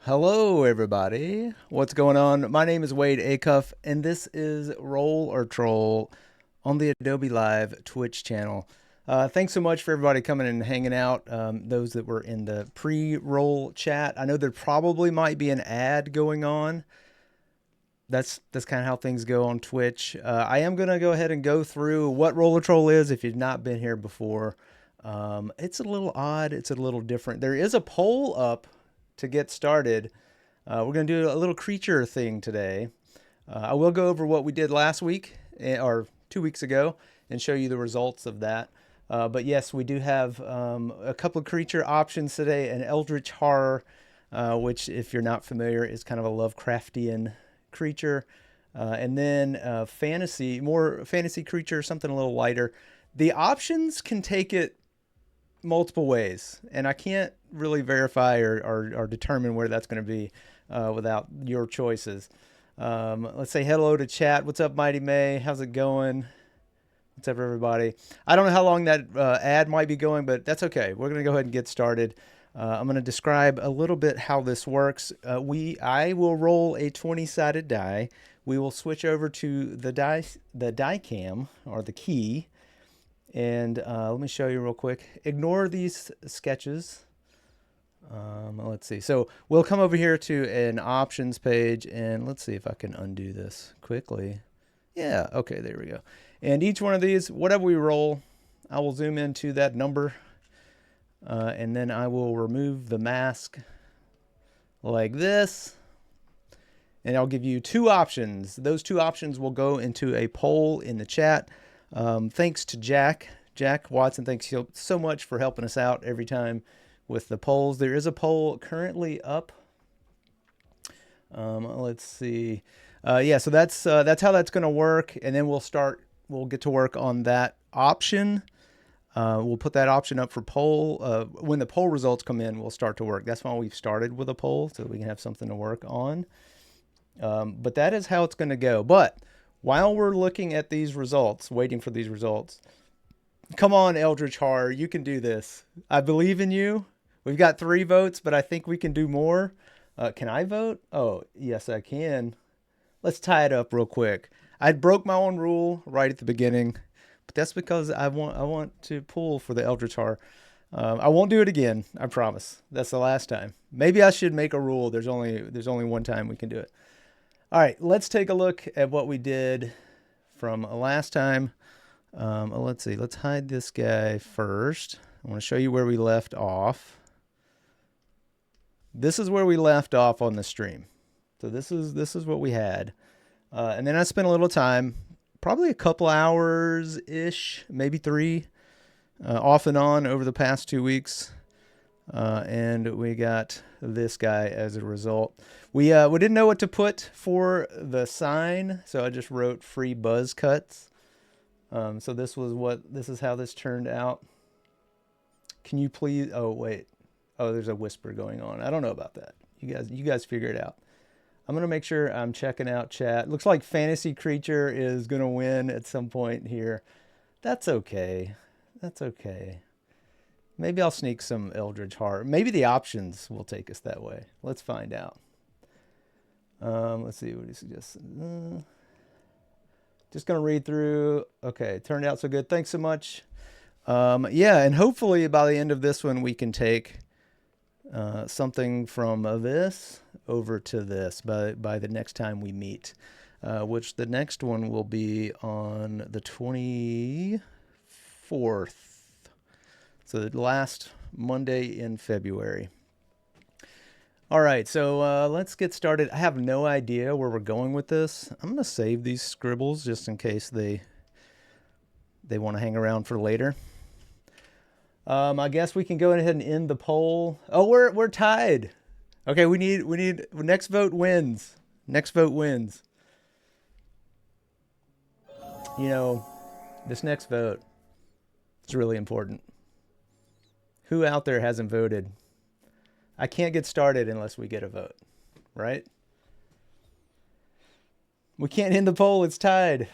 Hello, everybody. What's going on? My name is Wade Acuff, and this is Roll or Troll on the Adobe Live Twitch channel. Thanks so much for everybody coming and hanging out. Those that were in the pre-roll chat, I know there probably might be an ad going on. That's kind of how things go on Twitch. I am gonna go ahead and go through what Roll or Troll is if you've not been here before. It's a little odd. It's a little different. There is a poll up to get started. We're going to do a little creature thing today. I will go over what we did last week or 2 weeks ago and show you the results of that. But yes, we do have a couple of creature options today. An Eldritch Horror, which if you're not familiar is kind of a Lovecraftian creature. And then more fantasy creature, something a little lighter. The options can take it multiple ways, and I can't really verify or determine where that's going to be without your choices. Let's say hello to chat. What's up, Mighty May? How's it going? What's up, everybody? I don't know how long that ad might be going, but that's okay. We're going to go ahead and get started. I'm going to describe a little bit how this works. I will roll a 20-sided die. We will switch over to the die cam or the key. And let me show you real quick. Ignore these sketches. Let's see. So we'll come over here to an options page, and let's see if I can undo this quickly. Yeah, okay, there we go. And each one of these, whatever we roll, I will zoom into that number, and then I will remove the mask like this. And I'll give you two options. Those two options will go into a poll in the chat. Thanks to Jack Watson. Thanks so much for helping us out every time with the polls. There is a poll currently up. Let's see. Yeah, so that's how that's going to work. And then we'll get to work on that option. We'll put that option up for poll. When the poll results come in, we'll start to work. That's why we've started with a poll, so we can have something to work on. But that is how it's going to go. But while we're looking at these results, waiting for these results, come on, Eldritch Horror, you can do this. I believe in you. We've got 3 votes, but I think we can do more. Can I vote? Oh, yes, I can. Let's tie it up real quick. I broke my own rule right at the beginning, but that's because I want to pull for the Eldritch Horror. I won't do it again. I promise. That's the last time. Maybe I should make a rule. There's only one time we can do it. All right, let's take a look at what we did from last time. Let's see. Let's hide this guy first. I want to show you where we left off. This is where we left off on the stream. So this is what we had. And then I spent a little time, probably a couple hours-ish, maybe 3, off and on over the past 2 weeks. And we got this guy as a result. We didn't know what to put for the sign, so I just wrote free buzz cuts. So this is how this turned out. Can you please? Oh wait, there's a whisper going on. I don't know about that. You guys figure it out. I'm gonna make sure I'm checking out chat. Looks like Fantasy Creature is gonna win at some point here. That's okay. That's okay. Maybe I'll sneak some Eldritch Horror. Maybe the options will take us that way. Let's find out. Let's see what he suggests. Just going to read through. Okay, turned out so good. Thanks so much. Yeah, and hopefully by the end of this one, we can take something from this over to this by the next time we meet, which the next one will be on the 24th. So the last Monday in February. All right, so let's get started. I have no idea where we're going with this. I'm going to save these scribbles just in case they want to hang around for later. I guess we can go ahead and end the poll. Oh, we're tied. Okay, we need next vote wins. Next vote wins. You know, this next vote is really important. Who out there hasn't voted? I can't get started unless we get a vote, right? We can't end the poll. It's tied.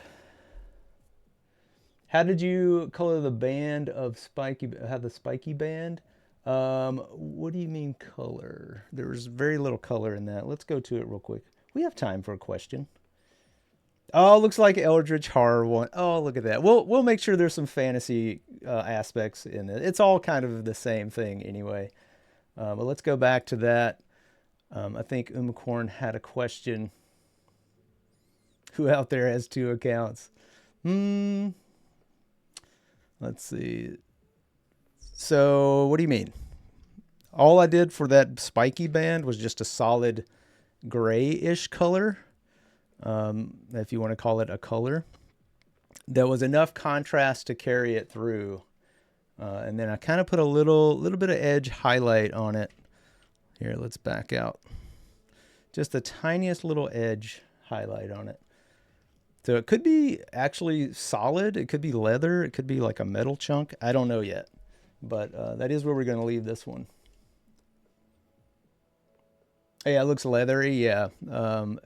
How did you color the band of spiky? Have the spiky band? What do you mean color? There's very little color in that. Let's go to it real quick. We have time for a question. Oh, looks like Eldritch Horror one. Oh, look at that. We'll make sure there's some fantasy aspects in it. It's all kind of the same thing anyway. But let's go back to that. I think Umacorn had a question. Who out there has two accounts? Let's see. So, what do you mean? All I did for that spiky band was just a solid grayish color, if you want to call it a color. There was enough contrast to carry it through. And then I kind of put a little bit of edge highlight on it. Here, let's back out. Just the tiniest little edge highlight on it. So it could be actually solid. It could be leather. It could be like a metal chunk. I don't know yet. But that is where we're going to leave this one. Yeah, it looks leathery. Yeah.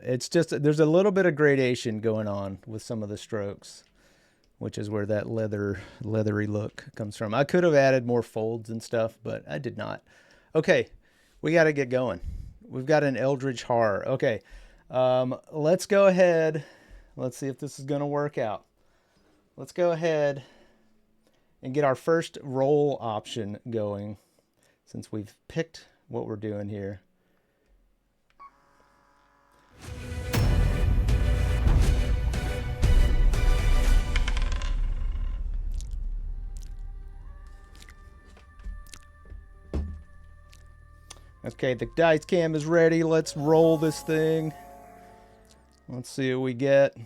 It's just, there's a little bit of gradation going on with some of the strokes, which is where that leathery look comes from. I could have added more folds and stuff, but I did not. Okay, we got to get going. We've got an Eldritch Horror. Okay, let's go ahead. Let's see if this is going to work out. Let's go ahead and get our first roll option going since we've picked what we're doing here. Okay, the dice cam is ready. Let's roll this thing. Let's see what we get.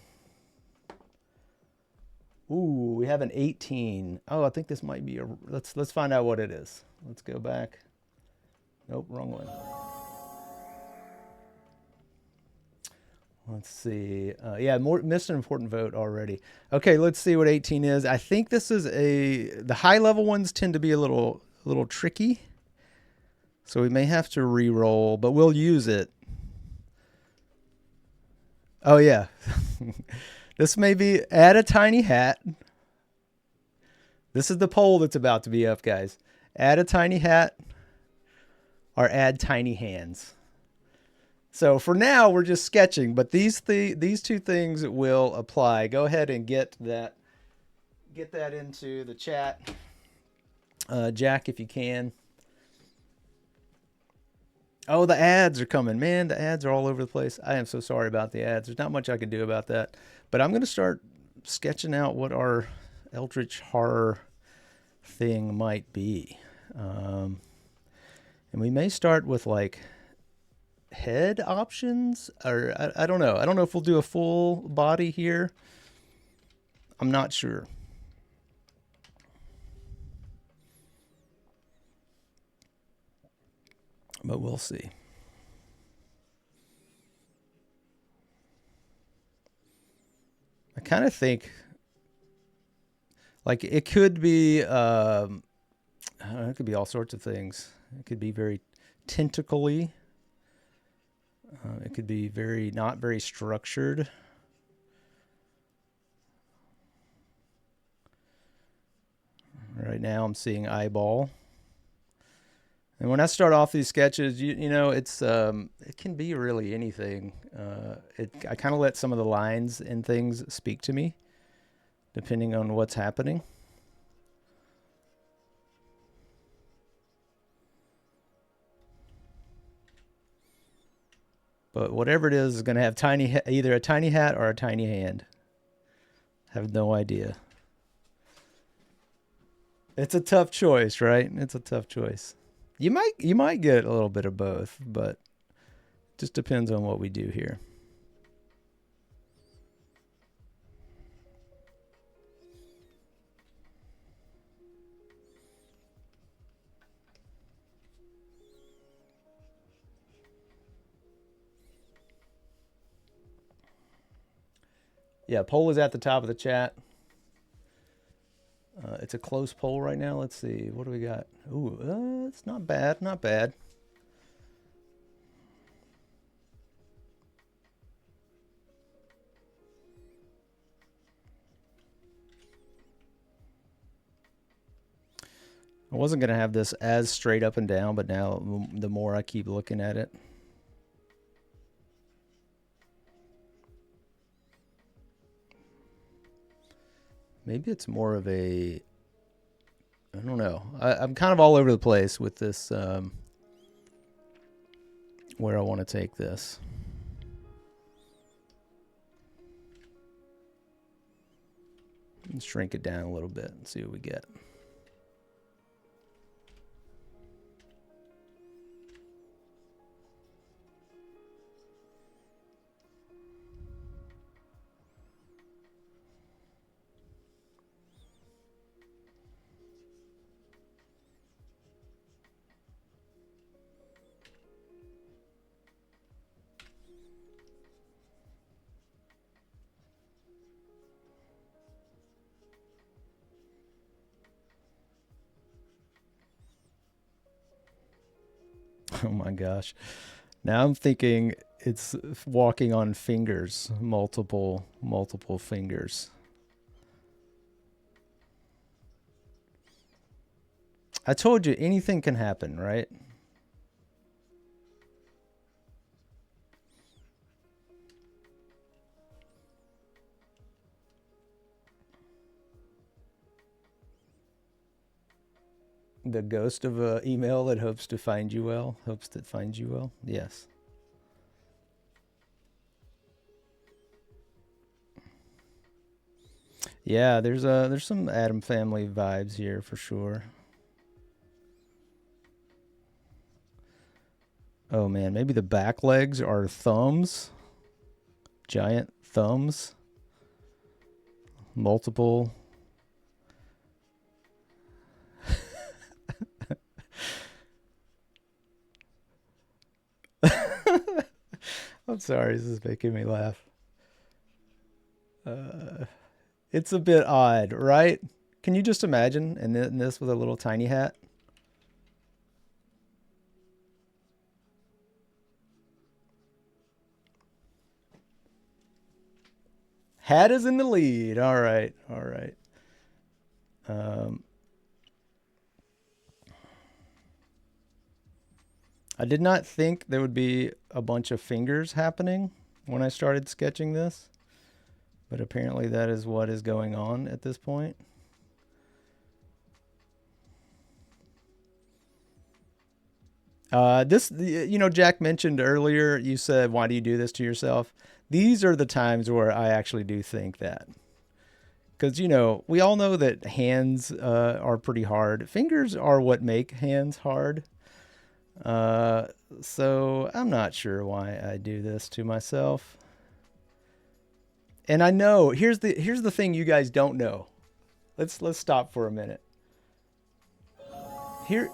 Ooh, we have an 18. Oh, I think this might be a... Let's find out what it is. Let's go back. Nope, wrong one. Let's see. Yeah, missed an important vote already. Okay, let's see what 18 is. I think this is the high level ones tend to be a little tricky. So we may have to re-roll, but we'll use it. Oh yeah. This may be add a tiny hat. This is the poll that's about to be up, guys. Add a tiny hat or add tiny hands. So for now, we're just sketching, but these two things will apply. Go ahead and get that into the chat, Jack, if you can. Oh, the ads are coming. Man, the ads are all over the place. I am so sorry about the ads. There's not much I can do about that. But I'm going to start sketching out what our Eldritch Horror thing might be. And we may start with like head options, or I don't know. I don't know if we'll do a full body here. I'm not sure. But we'll see. I kind of think like it could be, I don't know, it could be all sorts of things. It could be very tentacly. It could be not very structured. Right now I'm seeing eyeball. And when I start off these sketches, you know, it's it can be really anything. I kind of let some of the lines and things speak to me, depending on what's happening. But whatever it is going to have either a tiny hat or a tiny hand. I have no idea. It's a tough choice, right? It's a tough choice. You might get a little bit of both, but it just depends on what we do here. Yeah, poll is at the top of the chat. It's a close poll right now. Let's see. What do we got? Ooh, it's not bad. Not bad. I wasn't going to have this as straight up and down, but now the more I keep looking at it. Maybe it's more of a, I don't know. I'm kind of all over the place with this, where I want to take this. Let's shrink it down a little bit and see what we get. Oh my gosh. Now I'm thinking it's walking on fingers, multiple fingers. I told you anything can happen, right? The ghost of a email that hopes to find you well, hopes that finds you well. Yes. Yeah, there's some Adam Family vibes here for sure. Oh man, maybe the back legs are thumbs, giant thumbs, multiple. I'm sorry, this is making me laugh. Uh, it's a bit odd, right? Can you just imagine? And then this with a little tiny hat. Hat is in the lead. All right, all right. Um, I did not think there would be a bunch of fingers happening when I started sketching this, but apparently that is what is going on at this point. Jack mentioned earlier, you said, why do you do this to yourself? These are the times where I actually do think that. Because, we all know that hands are pretty hard. Fingers are what make hands hard. Uh, so I'm not sure why I do this to myself. And I know here's the thing you guys don't know. Let's stop for a minute. Here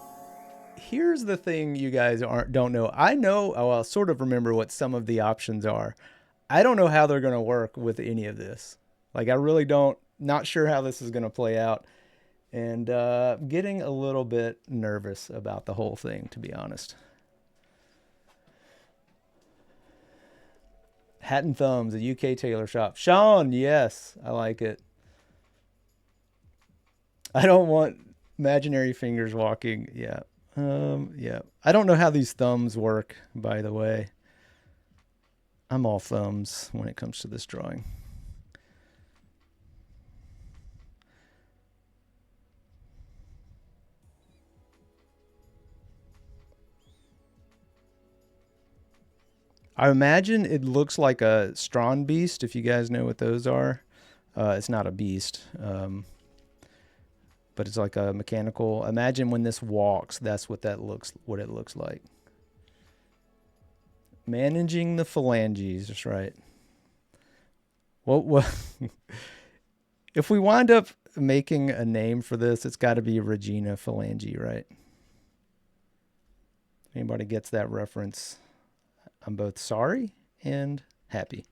here's the thing you guys aren't don't know. I know, oh, I'll sort of remember what some of the options are. I don't know how they're going to work with any of this. Like I really don't, not sure how this is going to play out, and getting a little bit nervous about the whole thing, to be honest. Hat and Thumbs, a UK tailor shop. Sean, yes, I like it. I don't want imaginary fingers walking. Yeah. Yeah. I don't know how these thumbs work, by the way. I'm all thumbs when it comes to this drawing. I imagine it looks like a Strawn beast, if you guys know what those are. It's not a beast, but it's like a mechanical. Imagine when this walks, that's what it looks like. Managing the phalanges, that's right. Well, if we wind up making a name for this, it's got to be Regina Phalange, right? If anybody gets that reference, I'm both sorry and happy.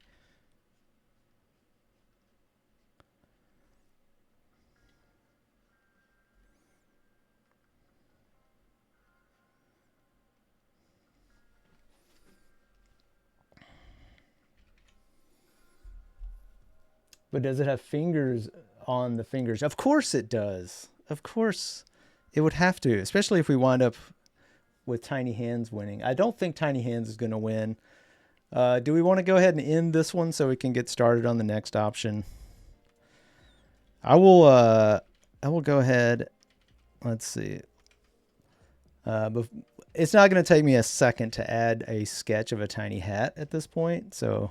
But does it have fingers on the fingers? Of course it does. Of course It would have to, especially if we wind up with Tiny Hands winning. I don't think Tiny Hands is going to win. Do we want to go ahead and end this one so we can get started on the next option? I will go ahead. Let's see. It's not going to take me a second to add a sketch of a tiny hat at this point. So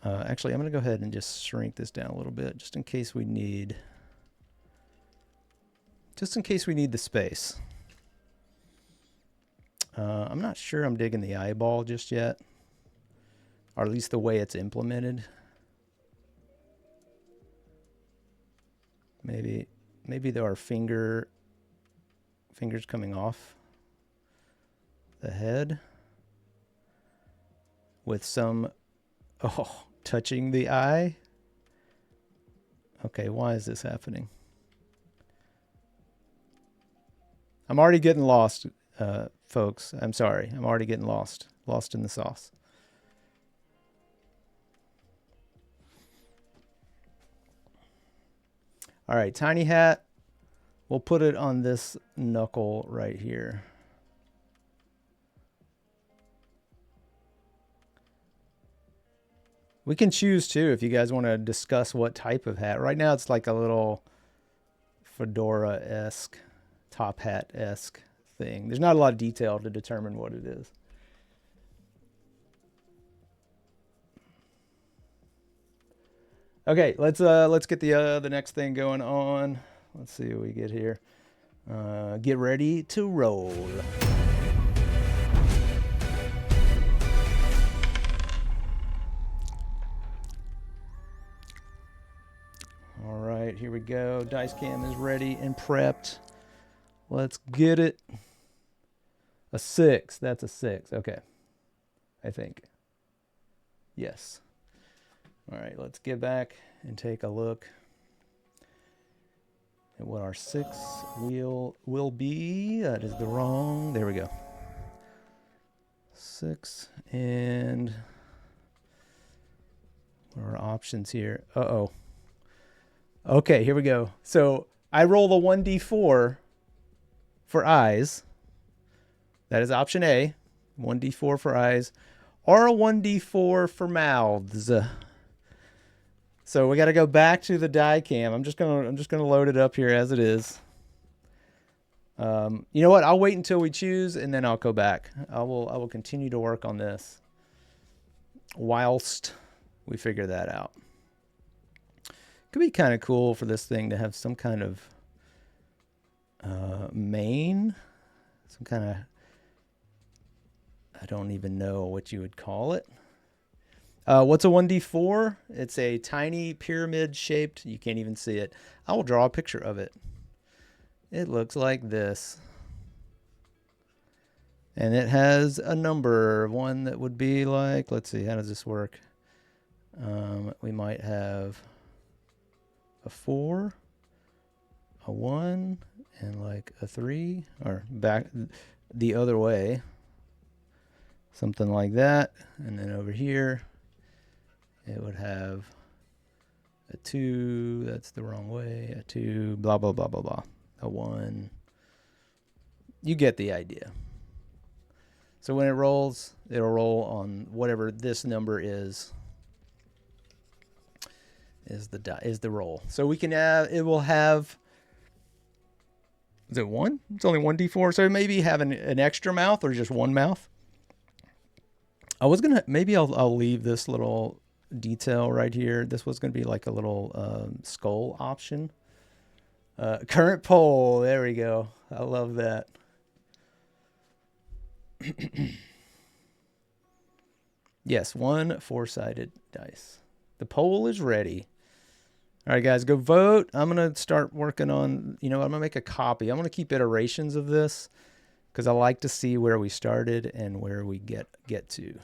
actually, I'm going to go ahead and just shrink this down a little bit just in case we need the space. I'm not sure I'm digging the eyeball just yet, or at least the way it's implemented. Maybe there are fingers coming off the head with some touching the eye. Okay, why is this happening? I'm already getting lost, folks. I'm sorry. I'm already getting lost in the sauce. All right, tiny hat. We'll put it on this knuckle right here. We can choose too if you guys want to discuss what type of hat. Right now it's like a little fedora-esque, top hat-esque thing. There's not a lot of detail to determine what it is. Okay, let's get the next thing going on. Let's see what we get here. Get ready to roll. All right, here we go. Dice cam is ready and prepped. Let's get it. A 6. That's a 6. Okay. I think. Yes. All right, let's get back and take a look at what our 6 will be. That is the wrong. There we go. 6 and what are our options here? Uh-oh. Okay, here we go. So I roll the 1d4 for eyes. That is option A. 1d4 for eyes, or a 1d4 for mouths. So we got to go back to the die cam. I'm just gonna load it up here as it is. You know what? I'll wait until we choose, and then I'll go back. I will continue to work on this whilst we figure that out. Could be kind of cool for this thing to have some kind of mane, some kind of, I don't even know what you would call it. What's a 1d4? It's a tiny pyramid shaped. You can't even see it. I will draw a picture of it. It looks like this. And it has a number. One that would be like, let's see, how does this work? We might have a 4, a 1, and like a 3, or back the other way. Something like that. And then over here, it would have a 2, that's the wrong way, a 2, blah, blah, blah, blah, blah, a 1. You get the idea. So when it rolls, it'll roll on whatever this number is the roll. So we can have, it will have, is it 1? It's only 1d4, so maybe have an extra mouth or just one mouth. I was gonna, maybe I'll leave this little detail right here. This was gonna be like a little skull option. Current poll, there we go. I love that. Yes, 1 4-sided dice. The poll is ready. All right, guys, go vote. I'm going to start working on, I'm going to make a copy. I'm going to keep iterations of this because I like to see where we started and where we get to.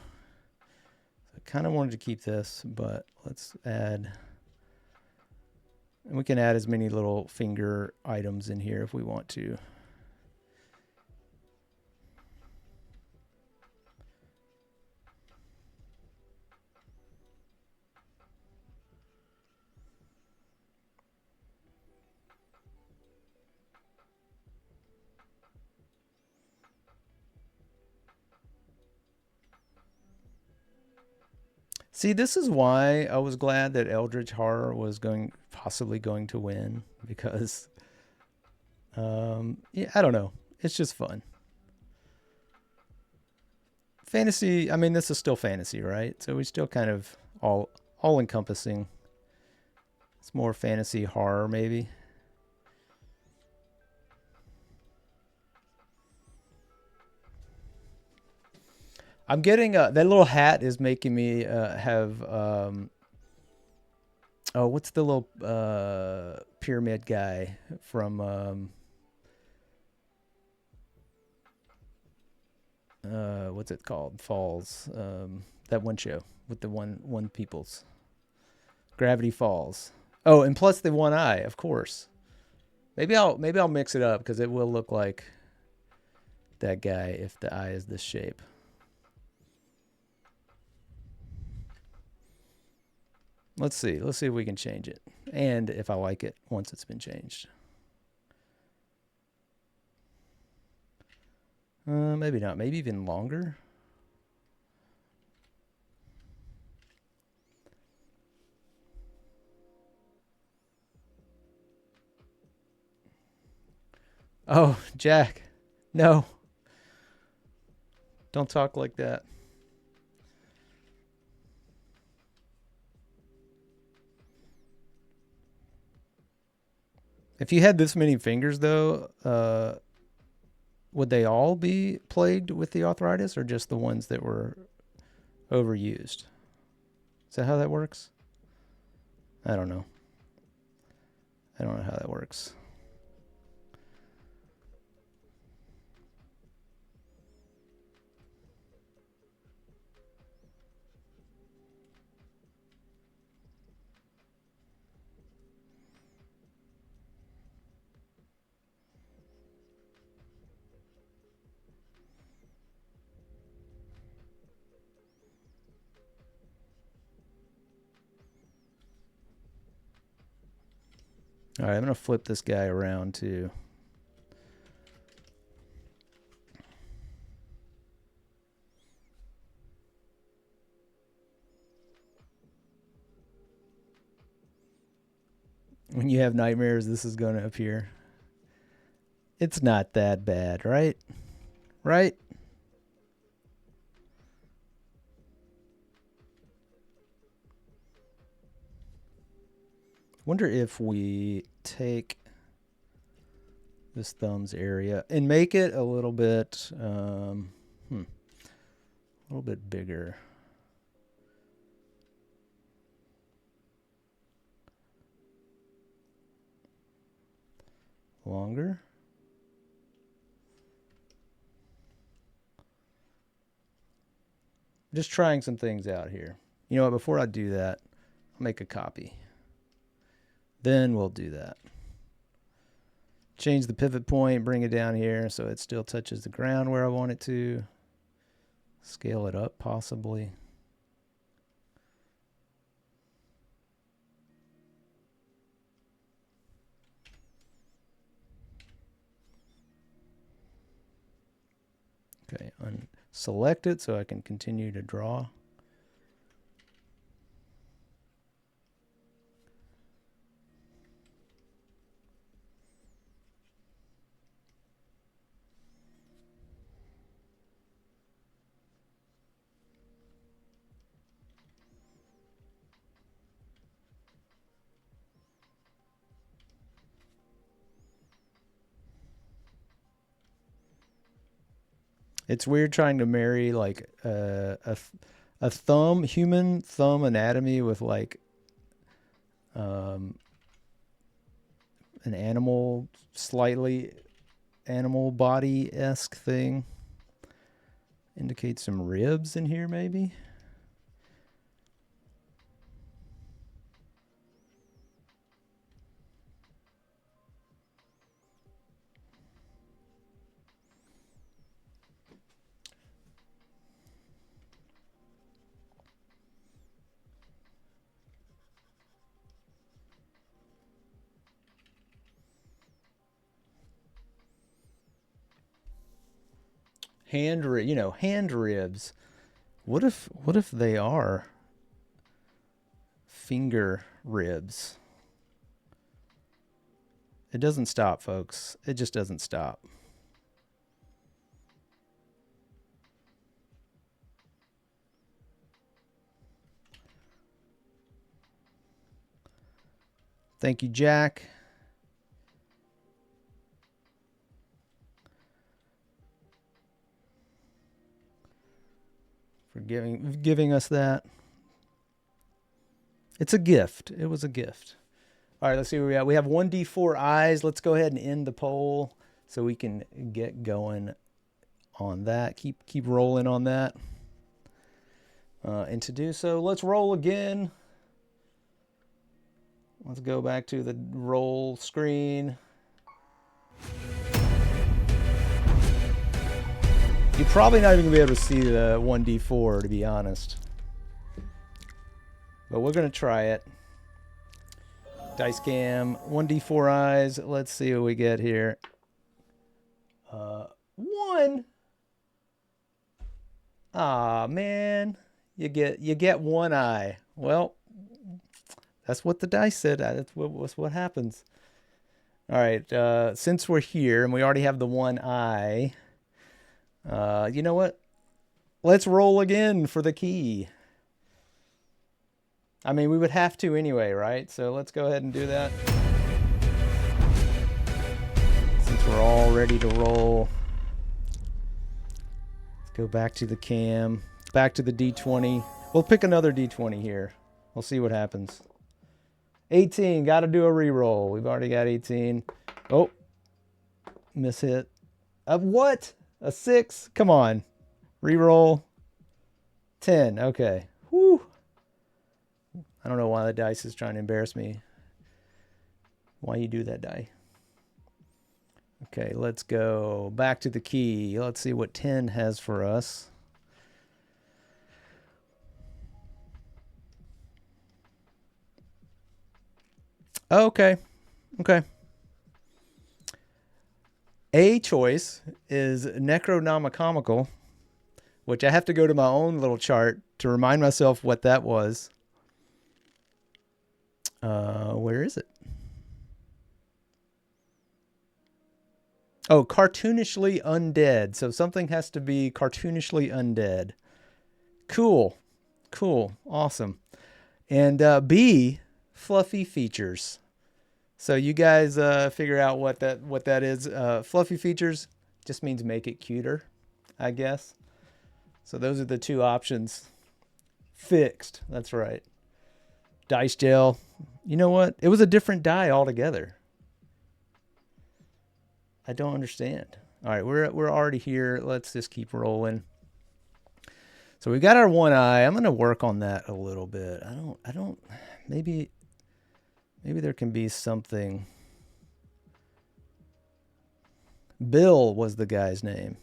I kind of wanted to keep this, but let's add, and we can add as many little finger items in here if we want to. See, this is why I was glad that Eldritch Horror was possibly going to win because, yeah, I don't know. It's just fun. Fantasy. I mean, this is still fantasy, right? So we still kind of all encompassing. It's more fantasy horror, maybe. I'm getting that little hat is making me have oh, what's the little pyramid guy from what's it called? Falls. That one show with the one people's Gravity Falls. Oh, and plus the one eye, of course. Maybe I'll mix it up because it will look like that guy if the eye is this shape. Let's see. Let's see if we can change it. And if I like it once it's been changed. Maybe not. Maybe even longer. Oh, Jack. No. Don't talk like that. If you had this many fingers, though, would they all be plagued with the arthritis or just the ones that were overused? Is that how that works? I don't know. I don't know how that works. All right, I'm going to flip this guy around too. When you have nightmares, this is going to appear. It's not that bad, right? Right? Wonder if we take this thumbs area and make it a little bit, a little bit bigger. Longer. Just trying some things out here. You know what? Before I do that, I'll make a copy. Then we'll do that. Change the pivot point, bring it down here so it still touches the ground where I want it to. Scale it up possibly. Okay, unselect it so I can continue to draw. It's weird trying to marry like a thumb, human thumb anatomy with like um, an animal, slightly animal body esque thing. Indicate some ribs in here, maybe. Hand ribs. What if they are finger ribs. It doesn't stop, folks. It just doesn't stop. Thank you, Jack. For giving us that. It's a gift. It was a gift. All right, let's see where we have. We have 1d4 eyes. Let's go ahead and end the poll so we can get going on that. Keep rolling on that. And to do so, let's roll again. Let's go back to the roll screen. You're probably not even going to be able to see the 1d4, to be honest. But we're going to try it. Dice cam, 1d4 eyes. Let's see what we get here. 1. Ah, man. You get 1 eye. Well, that's what the dice said. That's what happens. All right. Since we're here and we already have the 1 eye, you know what? Let's roll again for the key. I mean, we would have to anyway, right? So let's go ahead and do that. Since we're all ready to roll. Let's go back to the cam. Back to the D20. We'll pick another D20 here. We'll see what happens. 18. Got to do a reroll. We've already got 18. Oh. Miss hit. What? A 6? Come on. Reroll. 10. Okay. Whew. I don't know why the dice is trying to embarrass me. Why you do that, die? Okay, let's go back to the key. Let's see what 10 has for us. Okay. Okay. A choice is Necronomiconical, which I have to go to my own little chart to remind myself what that was. Where is it? Oh, cartoonishly undead. So something has to be cartoonishly undead. Cool. Cool. Awesome. And B, fluffy features. So you guys figure out what that is. Fluffy features just means make it cuter, I guess. So those are the 2 options. Fixed. That's right. Dice gel. You know what? It was a different die altogether. I don't understand. All right, we're already here. Let's just keep rolling. So we got our 1 eye. I'm going to work on that a little bit. I don't maybe there can be something. Bill was the guy's name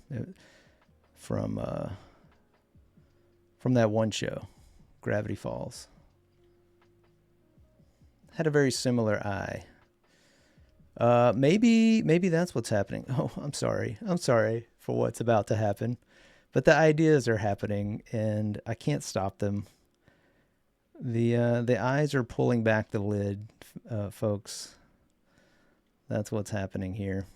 from that one show, Gravity Falls. Had a very similar eye. Maybe that's what's happening. Oh, I'm sorry. I'm sorry for what's about to happen. But the ideas are happening and I can't stop them. The eyes are pulling back the lid, folks. That's what's happening here.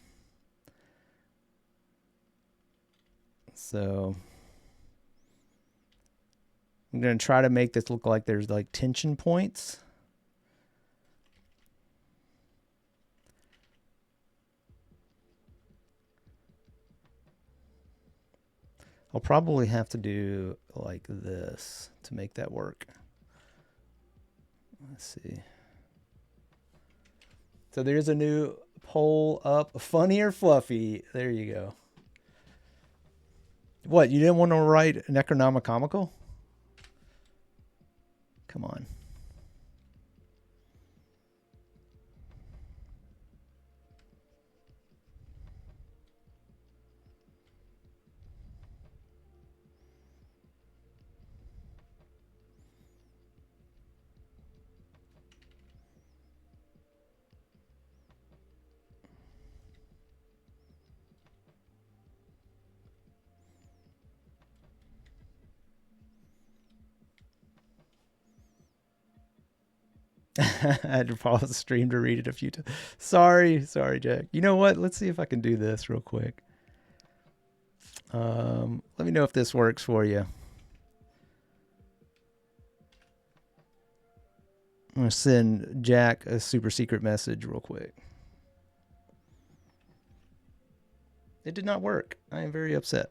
So I'm going to try to make this look like there's like tension points. I'll probably have to do like this to make that work. Let's see. So there's a new poll up. Funny or fluffy? There you go. What, you didn't want to write Necronomiconical? Come on. I had to pause the stream to read it a few times. Sorry, Jack. You know what? Let's see if I can do this real quick. Let me know if this works for you. I'm going to send Jack a super secret message real quick. It did not work. I am very upset.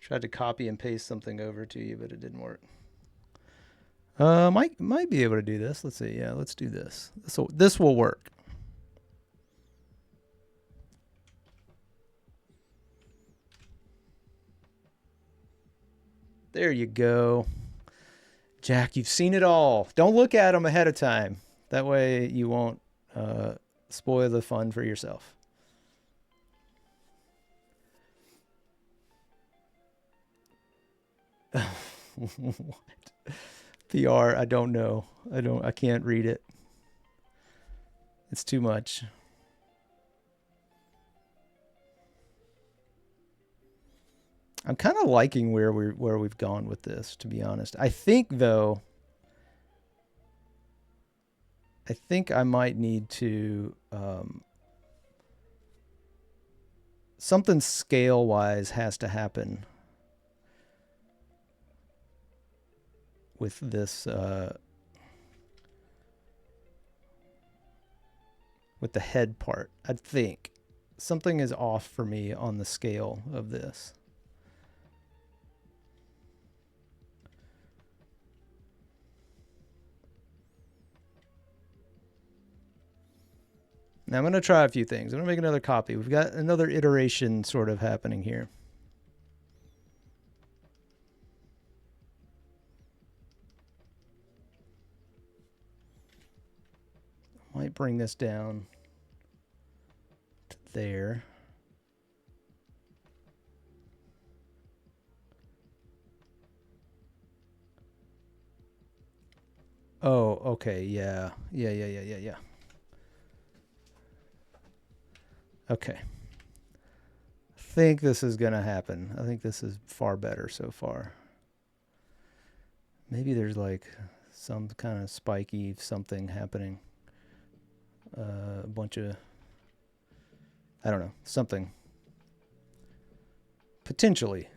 Tried to copy and paste something over to you, but it didn't work. Might be able to do this. Let's see. Yeah, let's do this. This will work. There you go. Jack, you've seen it all. Don't look at them ahead of time. That way you won't spoil the fun for yourself. What? PR, I don't know. I can't read it. It's too much. I'm kind of liking where we've gone with this, to be honest. I think though, I might need to something scale wise has to happen with this with the head part. I think something is off for me on the scale of this. Now I'm going to try a few things. I'm going to make another copy. We've got another iteration sort of happening here. Might bring this down to there. Oh, okay. Yeah. Okay. I think this is going to happen. I think this is far better so far. Maybe there's like some kind of spiky something happening. A bunch of, I don't know, something. Potentially.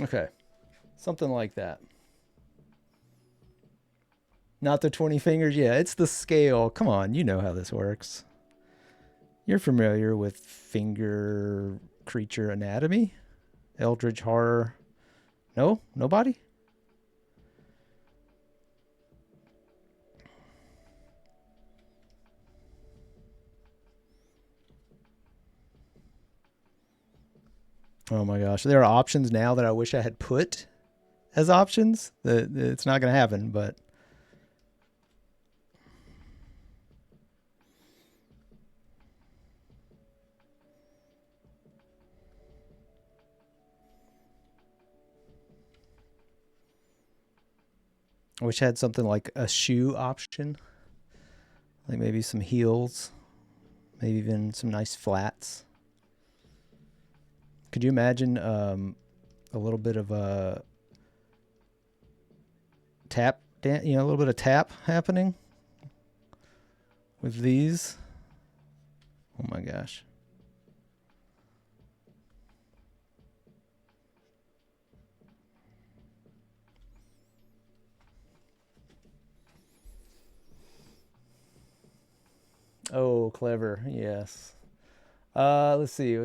Okay. Something like that. Not the 20 fingers. Yeah, it's the scale. Come on, you know how this works. You're familiar with finger creature anatomy? Eldritch horror. No? Nobody? Oh my gosh. There are options now that I wish I had put as options. It's not going to happen, but I wish I had something like a shoe option. Like maybe some heels. Maybe even some nice flats. Could you imagine a little bit of a tap, a little bit of tap happening with these? Oh my gosh. Oh, clever. Yes. Let's see.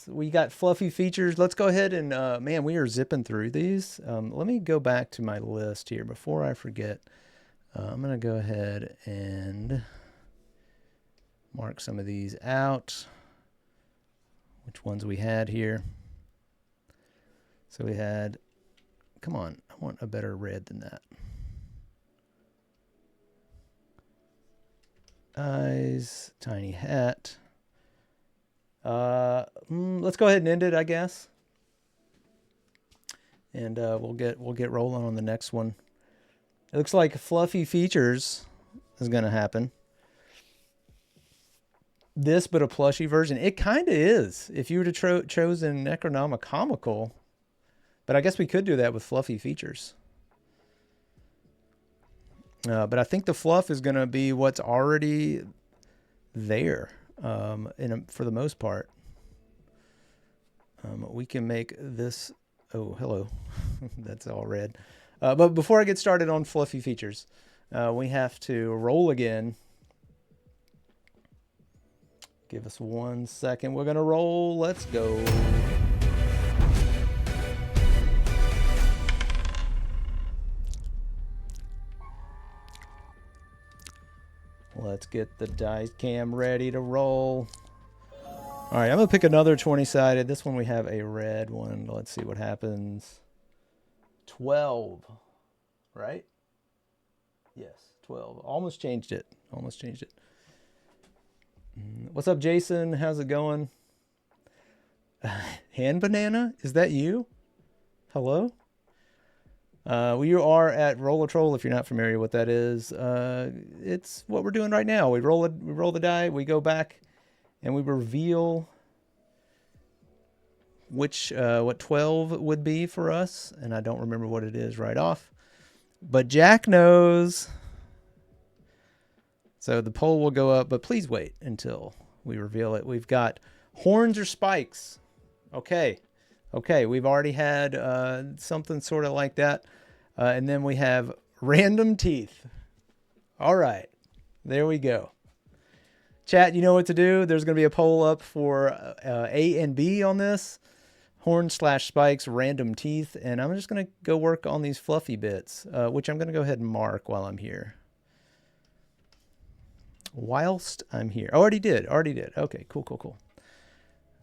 We got fluffy features. Let's go ahead and, man, we are zipping through these. Let me go back to my list here before I forget. I'm going to go ahead and mark some of these out. Which ones we had here. So we had, come on, I want a better red than that. eyes, tiny hat. Let's go ahead and end it, I guess. And we'll get rolling on the next one. It looks like fluffy features is going to happen. This, but a plushy version. It kind of is. If you would have chosen Necronomicomical, but I guess we could do that with fluffy features. But I think the fluff is going to be what's already there for the most part. We can make this... Oh, hello. That's all red. But before I get started on fluffy features, we have to roll again. Give us 1 second. We're going to roll. Let's go. Let's get the dice cam ready to roll. All right, I'm going to pick another 20-sided. This one we have a red one. Let's see what happens. 12, right? Yes, 12. Almost changed it. Almost changed it. What's up, Jason? How's it going? Hand Banana? Is that you? Hello? We are at Roller Troll. If you're not familiar with what that is, it's what we're doing right now. We roll the die, we go back, and we reveal what 12 would be for us. And I don't remember what it is right off, but Jack knows. So the poll will go up, but please wait until we reveal it. We've got horns or spikes. Okay. We've already had something sort of like that. And then we have random teeth. All right. There we go. Chat, you know what to do. There's going to be a poll up for A and B on this. Horn/spikes, random teeth. And I'm just going to go work on these fluffy bits, which I'm going to go ahead and mark while I'm here. Whilst I'm here. Already did. Okay, cool.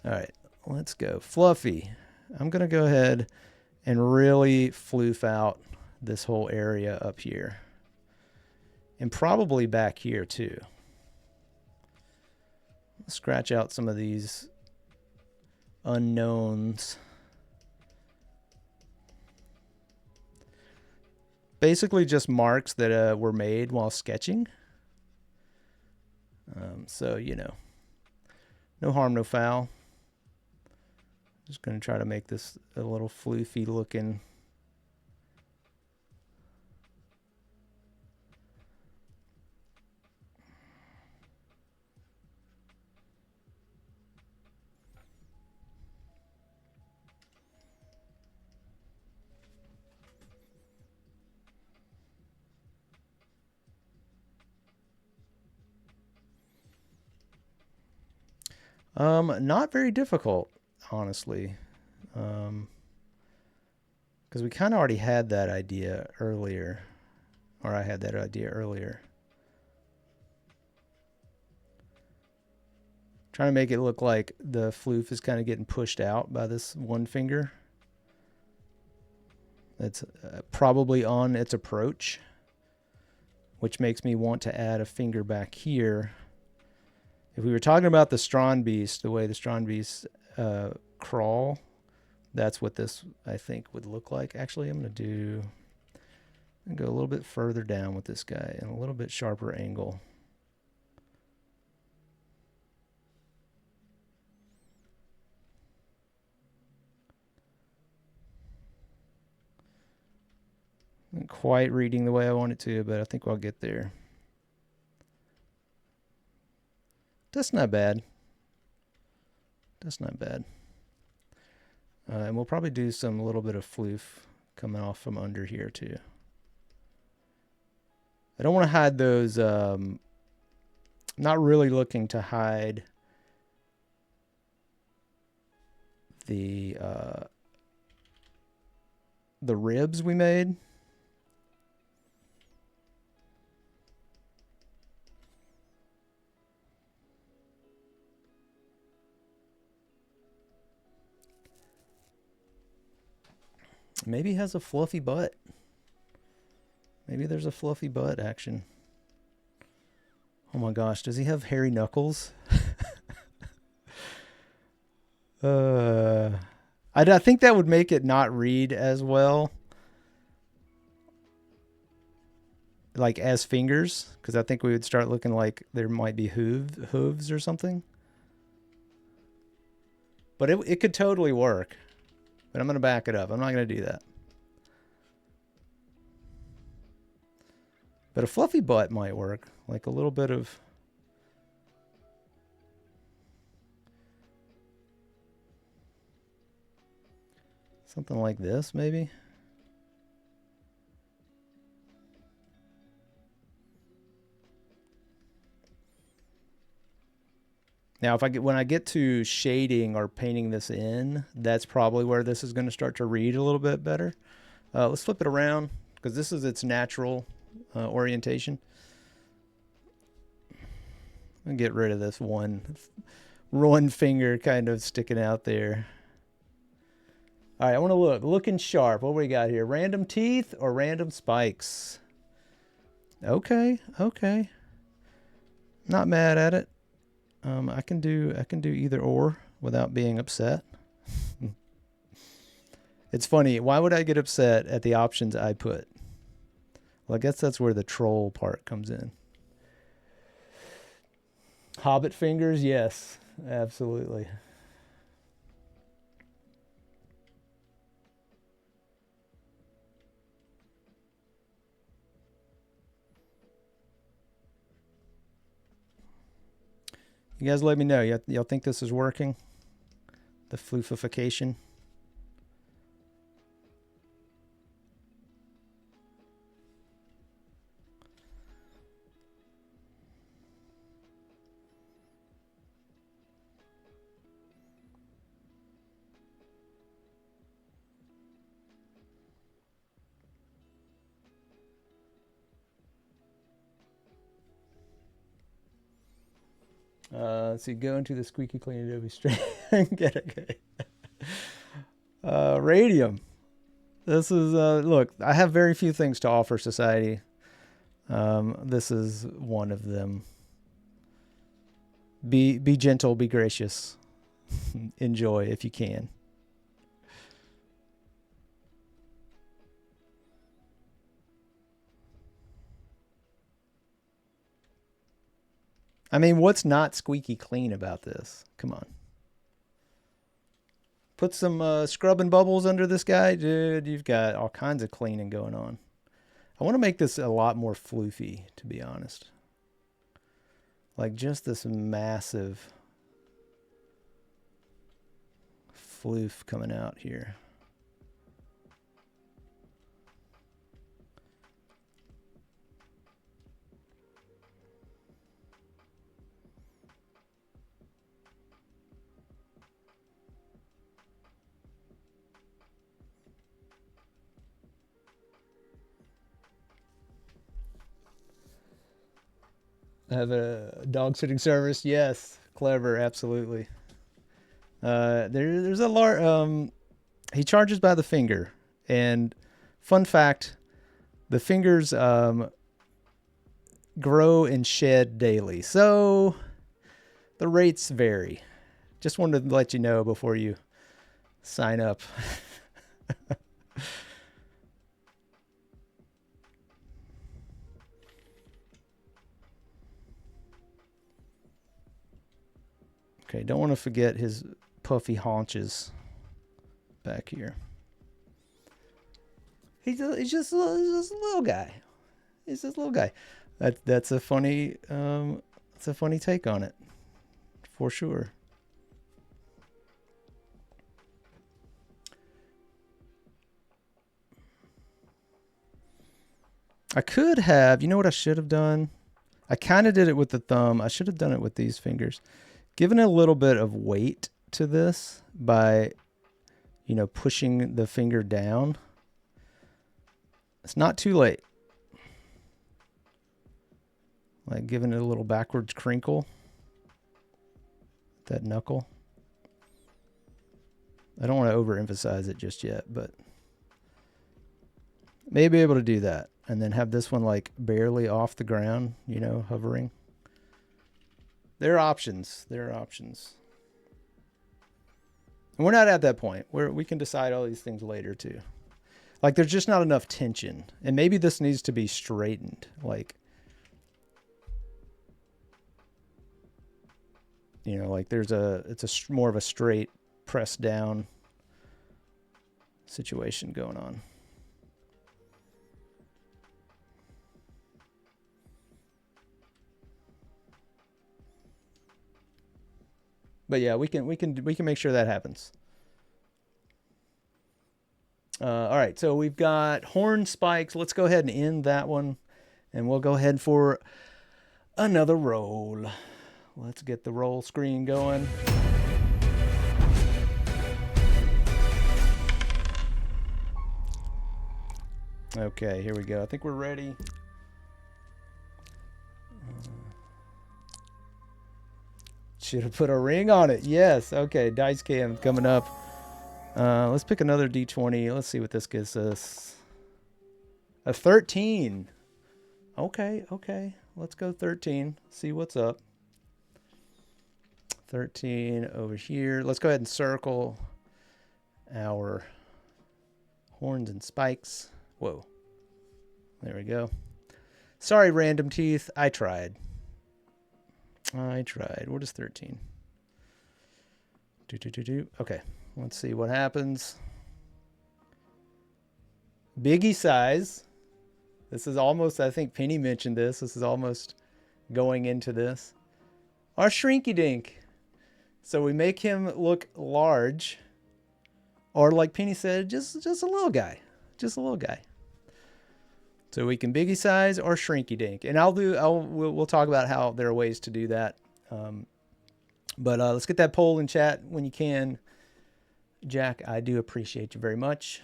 All right, let's go. Fluffy. I'm going to go ahead and really floof out this whole area up here. And probably back here too. Scratch out some of these unknowns. Basically just marks that were made while sketching. So, you know, no harm, no foul. Just going to try to make this a little floofy looking. Not very difficult, honestly. Because we kind of already had that idea earlier. Or I had that idea earlier. Trying to make it look like the floof is kind of getting pushed out by this one finger. That's probably on its approach. Which makes me want to add a finger back here. If we were talking about the Strawn Beast, the way the Strawn Beasts crawl, that's what this, I think, would look like. Actually, I'm going to go a little bit further down with this guy and a little bit sharper angle. Not quite reading the way I want it to, but I think I'll get there. That's not bad. And we'll probably do some little bit of floof coming off from under here too. I don't want to hide those. Not really looking to hide the ribs we made. Maybe he has a fluffy butt. Maybe there's a fluffy butt action. Oh my gosh, does he have hairy knuckles? uh, I think that would make it not read as well, like as fingers, because I think we would start looking like there might be hooves or something. But it could totally work. But I'm going to back it up. I'm not going to do that. But a fluffy butt might work. Like a little bit of... something like this, maybe. Now, when I get to shading or painting this in, that's probably where this is going to start to read a little bit better. Let's flip it around because this is its natural orientation. And get rid of this one finger kind of sticking out there. All right, I want to looking sharp. What we got here? Random teeth or random spikes? Okay. Not mad at it. I can do either or without being upset. It's funny. Why would I get upset at the options I put? Well, I guess that's where the troll part comes in. Hobbit fingers, yes, absolutely. You guys let me know. Y'all think this is working? The floofification? Let's see. Go into the squeaky clean Adobe Stream. Get it. Radium. This is look. I have very few things to offer society. This is one of them. Be gentle. Be gracious. Enjoy if you can. I mean, what's not squeaky clean about this? Come on. Put some scrubbing bubbles under this guy. Dude, you've got all kinds of cleaning going on. I want to make this a lot more floofy, to be honest. Like just this massive floof coming out here. I have a dog sitting service. Yes, clever, absolutely. There's a large. He charges by the finger, and fun fact, the fingers grow and shed daily, so the rates vary. Just wanted to let you know before you sign up. Okay, don't want to forget his puffy haunches back here. He's just a little guy. He's just a little guy. That's a funny take on it, for sure. I could have, you know what I should have done? I kind of did it with the thumb. I should have done it with these fingers. Given a little bit of weight to this by, pushing the finger down. It's not too late. Like giving it a little backwards crinkle. That knuckle. I don't want to overemphasize it just yet, but maybe able to do that. And then have this one like barely off the ground, hovering. There are options. There are options. And we're not at that point where we can decide all these things later too. Like there's just not enough tension. And maybe this needs to be straightened. Like, you know, like it's more of a straight press down situation going on. But yeah, we can make sure that happens. All right, so we've got horn spikes. Let's go ahead and end that one, and we'll go ahead for another roll. Let's get the roll screen going. Okay, here we go. I think we're ready. Should have put a ring on it. Yes. Okay, dice cam coming up. Let's pick another D20. Let's see what this gives us. A 13. Okay, okay. Let's go 13. See what's up. 13 over here. Let's go ahead and circle our horns and spikes. Whoa. There we go. Sorry, random teeth. I tried. What is 13? Okay. Let's see what happens. Biggie size. This is almost, I think Penny mentioned this. This is almost going into this. Our shrinky dink. So we make him look large. Or like Penny said, just a little guy. Just a little guy. So we can biggie size or shrinky dink. And we'll talk about how there are ways to do that. But let's get that poll in chat when you can. Jack, I do appreciate you very much.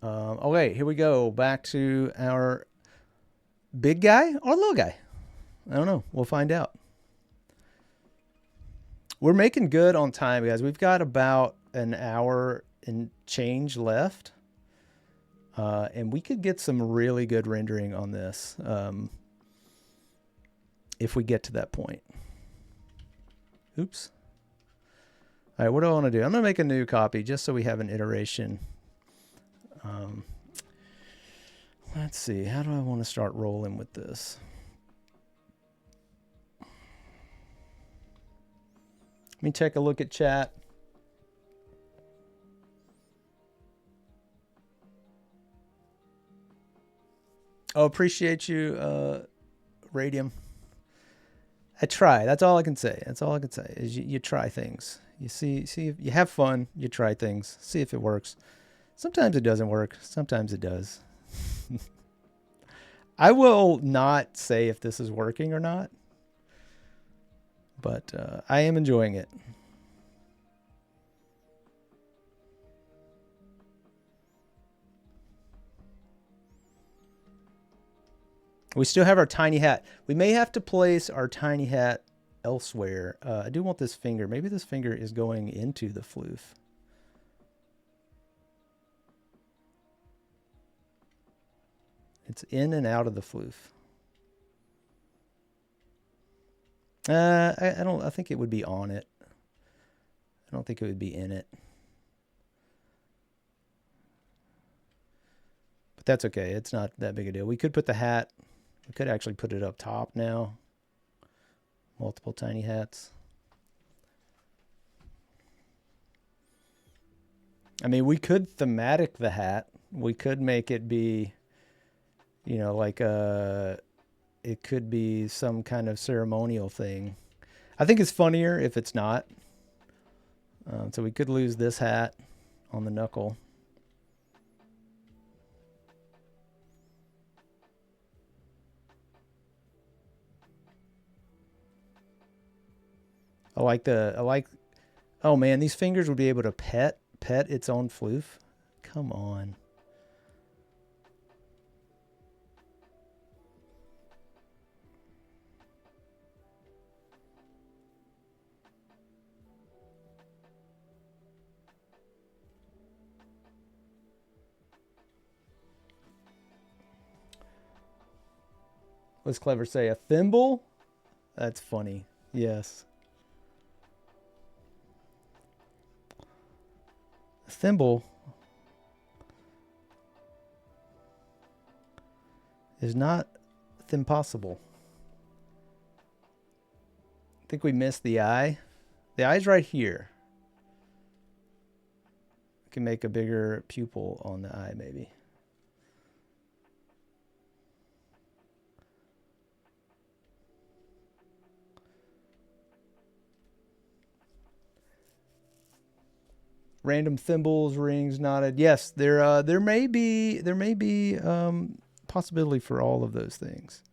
Okay, here we go. Back to our big guy or little guy. I don't know. We'll find out. We're making good on time, guys. We've got about an hour and change left. And we could get some really good rendering on this if we get to that point. Oops. All right, what do I want to do? I'm going to make a new copy just so we have an iteration. Let's see. How do I want to start rolling with this? Let me take a look at chat. Oh, appreciate you, Radium. I try. That's all I can say. That's all I can say is you try things. You see if you have fun, you try things, see if it works. Sometimes it doesn't work. Sometimes it does. I will not say if this is working or not, but I am enjoying it. We still have our tiny hat. We may have to place our tiny hat elsewhere. I do want this finger. Maybe this finger is going into the floof. It's in and out of the floof. I think it would be on it. I don't think it would be in it. But that's okay. It's not that big a deal. We could put the hat. We could actually put it up top now. Multiple tiny hats. I mean, we could thematic the hat. We could make it be, you know, like it could be some kind of ceremonial thing. I think it's funnier if it's not. So we could lose this hat on the knuckle. Oh man, these fingers would be able to pet its own floof. Come on. What's Clever say? A thimble? That's funny. Yes. A thimble is not impossible. I think we missed the eye. The eye's right here. We can make a bigger pupil on the eye, maybe. Random thimbles, rings, knotted. Yes, there may be possibility for all of those things.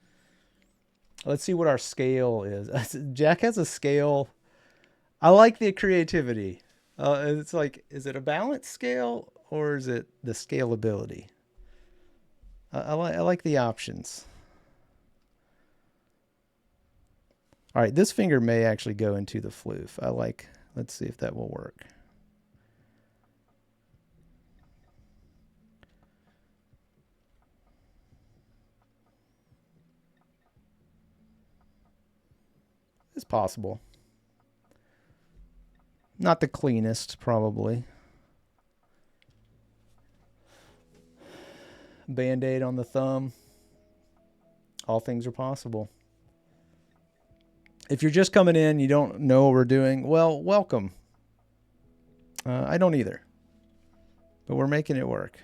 Let's see what our scale is. Jack has a scale. I like the creativity. It's like, is it a balance scale or is it the scalability? I like the options. All right, this finger may actually go into the floof. Let's see if that will work. It's possible. Not the cleanest, probably. Band-Aid on the thumb. All things are possible. If you're just coming in, you don't know what we're doing, well, welcome. I don't either. But we're making it work.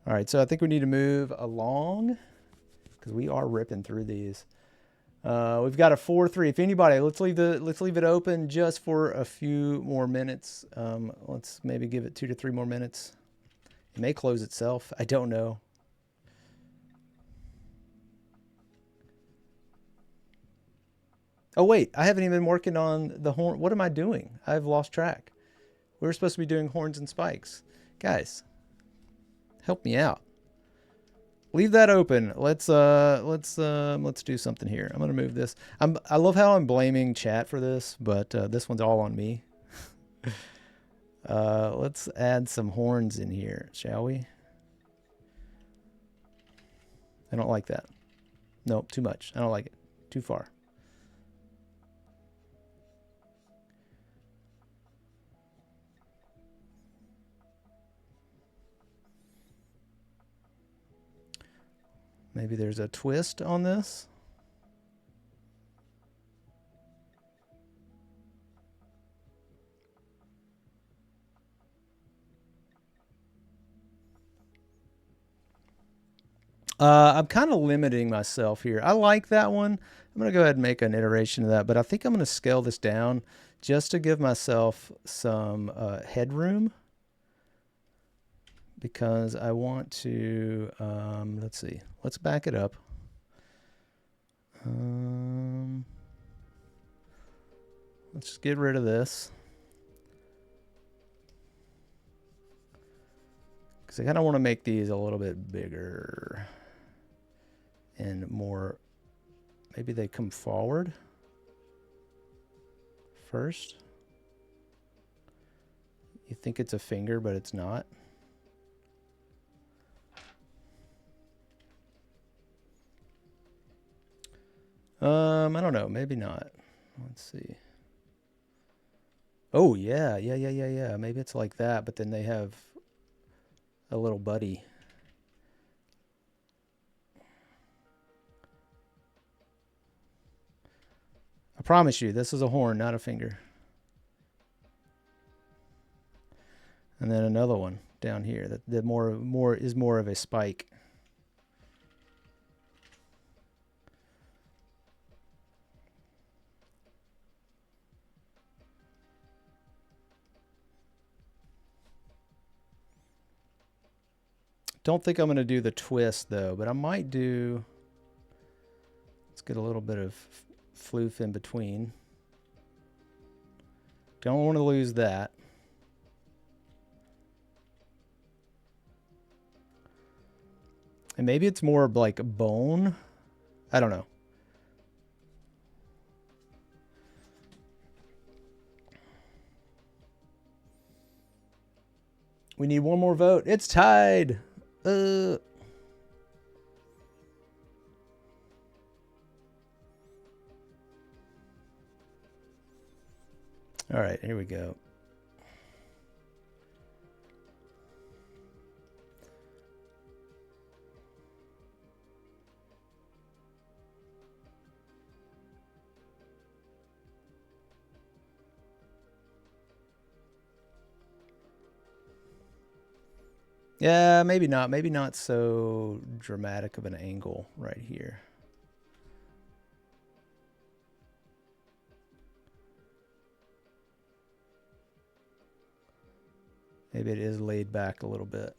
All right, so I think we need to move along because we are ripping through these. We've got a 4-3. If anybody, let's leave it open just for a few more minutes. Let's maybe give it 2 to 3 more minutes. It may close itself. I don't know. Oh wait, I haven't even been working on the horn. What am I doing? I've lost track. We were supposed to be doing horns and spikes. Guys, help me out. Leave that open. Let's do something here. I'm gonna move this. I love how I'm blaming chat for this, but this one's all on me. Let's add some horns in here, shall we? I don't like that. Nope, too much. I don't like it. Too far. Maybe there's a twist on this. I'm kind of limiting myself here. I like that one. I'm going to go ahead and make an iteration of that, but I think I'm going to scale this down just to give myself some headroom because I want to, let's see, let's back it up. Let's just get rid of this. Because I kind of want to make these a little bit bigger and more, maybe they come forward first. You think it's a finger, but it's not. I don't know, maybe not. Let's see. Oh, yeah. Maybe it's like that, but then they have a little buddy. I promise you, this is a horn, not a finger. And then another one down here that more is more of a spike. Don't think I'm going to do the twist though, but I might do. Let's get a little bit of floof in between. Don't want to lose that. And maybe it's more like bone. I don't know. We need one more vote. It's tied. All right, here we go. Yeah, maybe not. Maybe not so dramatic of an angle right here. Maybe it is laid back a little bit.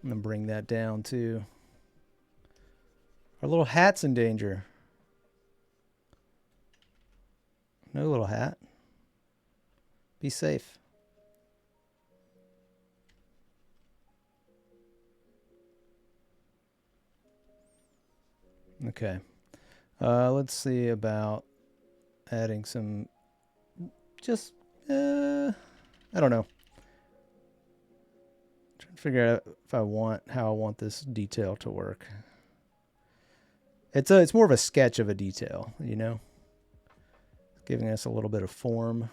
I'm gonna bring that down too. Our little hat's in danger. No little hat. Be safe. Okay. Let's see about adding some, just, I don't know. Trying to figure out if I want, how I want this detail to work. It's more of a sketch of a detail, you know? Giving us a little bit of form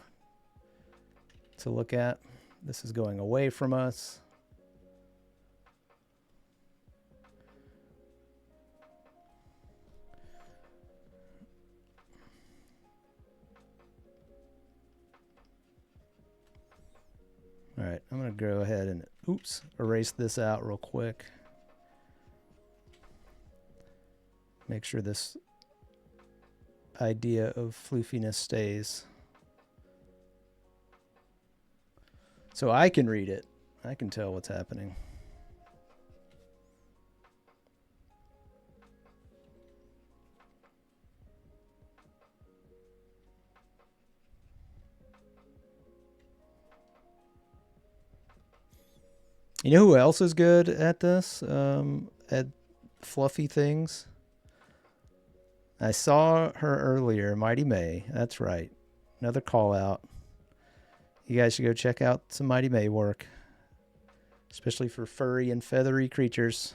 to look at. This is going away from us. All right, I'm going to go ahead and, erase this out real quick. Make sure this idea of floofiness stays. So I can read it. I can tell what's happening. You know who else is good at this? At fluffy things? I saw her earlier, Mighty May. That's right. Another call out. You guys should go check out some Mighty May work, especially for furry and feathery creatures.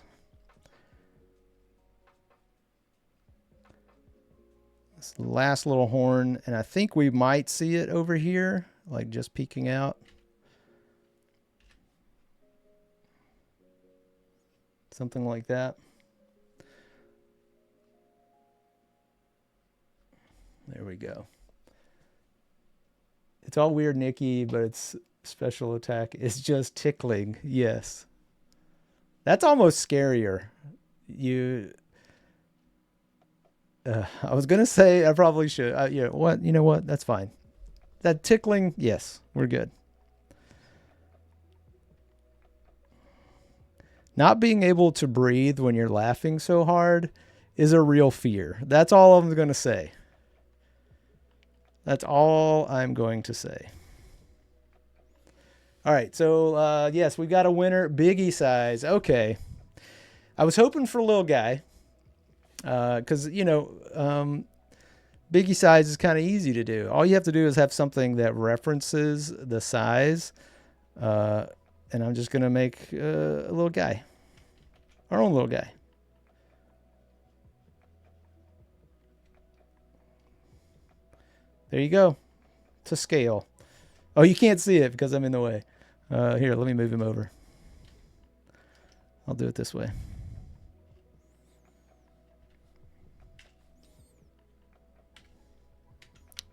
This last little horn, and I think we might see it over here, like just peeking out. Something like that. There we go. It's all weird, Nikki, but its special attack is just tickling. Yes. That's almost scarier. I was going to say I probably should. You know what? That's fine. That tickling, yes, we're good. Not being able to breathe when you're laughing so hard is a real fear. That's all I'm going to say. That's all I'm going to say. All right, so yes, we got a winner, Biggie size. Okay. I was hoping for a little guy because, Biggie size is kind of easy to do. All you have to do is have something that references the size, and I'm just going to make a little guy, our own little guy. There you go. To scale. Oh, you can't see it because I'm in the way. Here, let me move him over. I'll do it this way.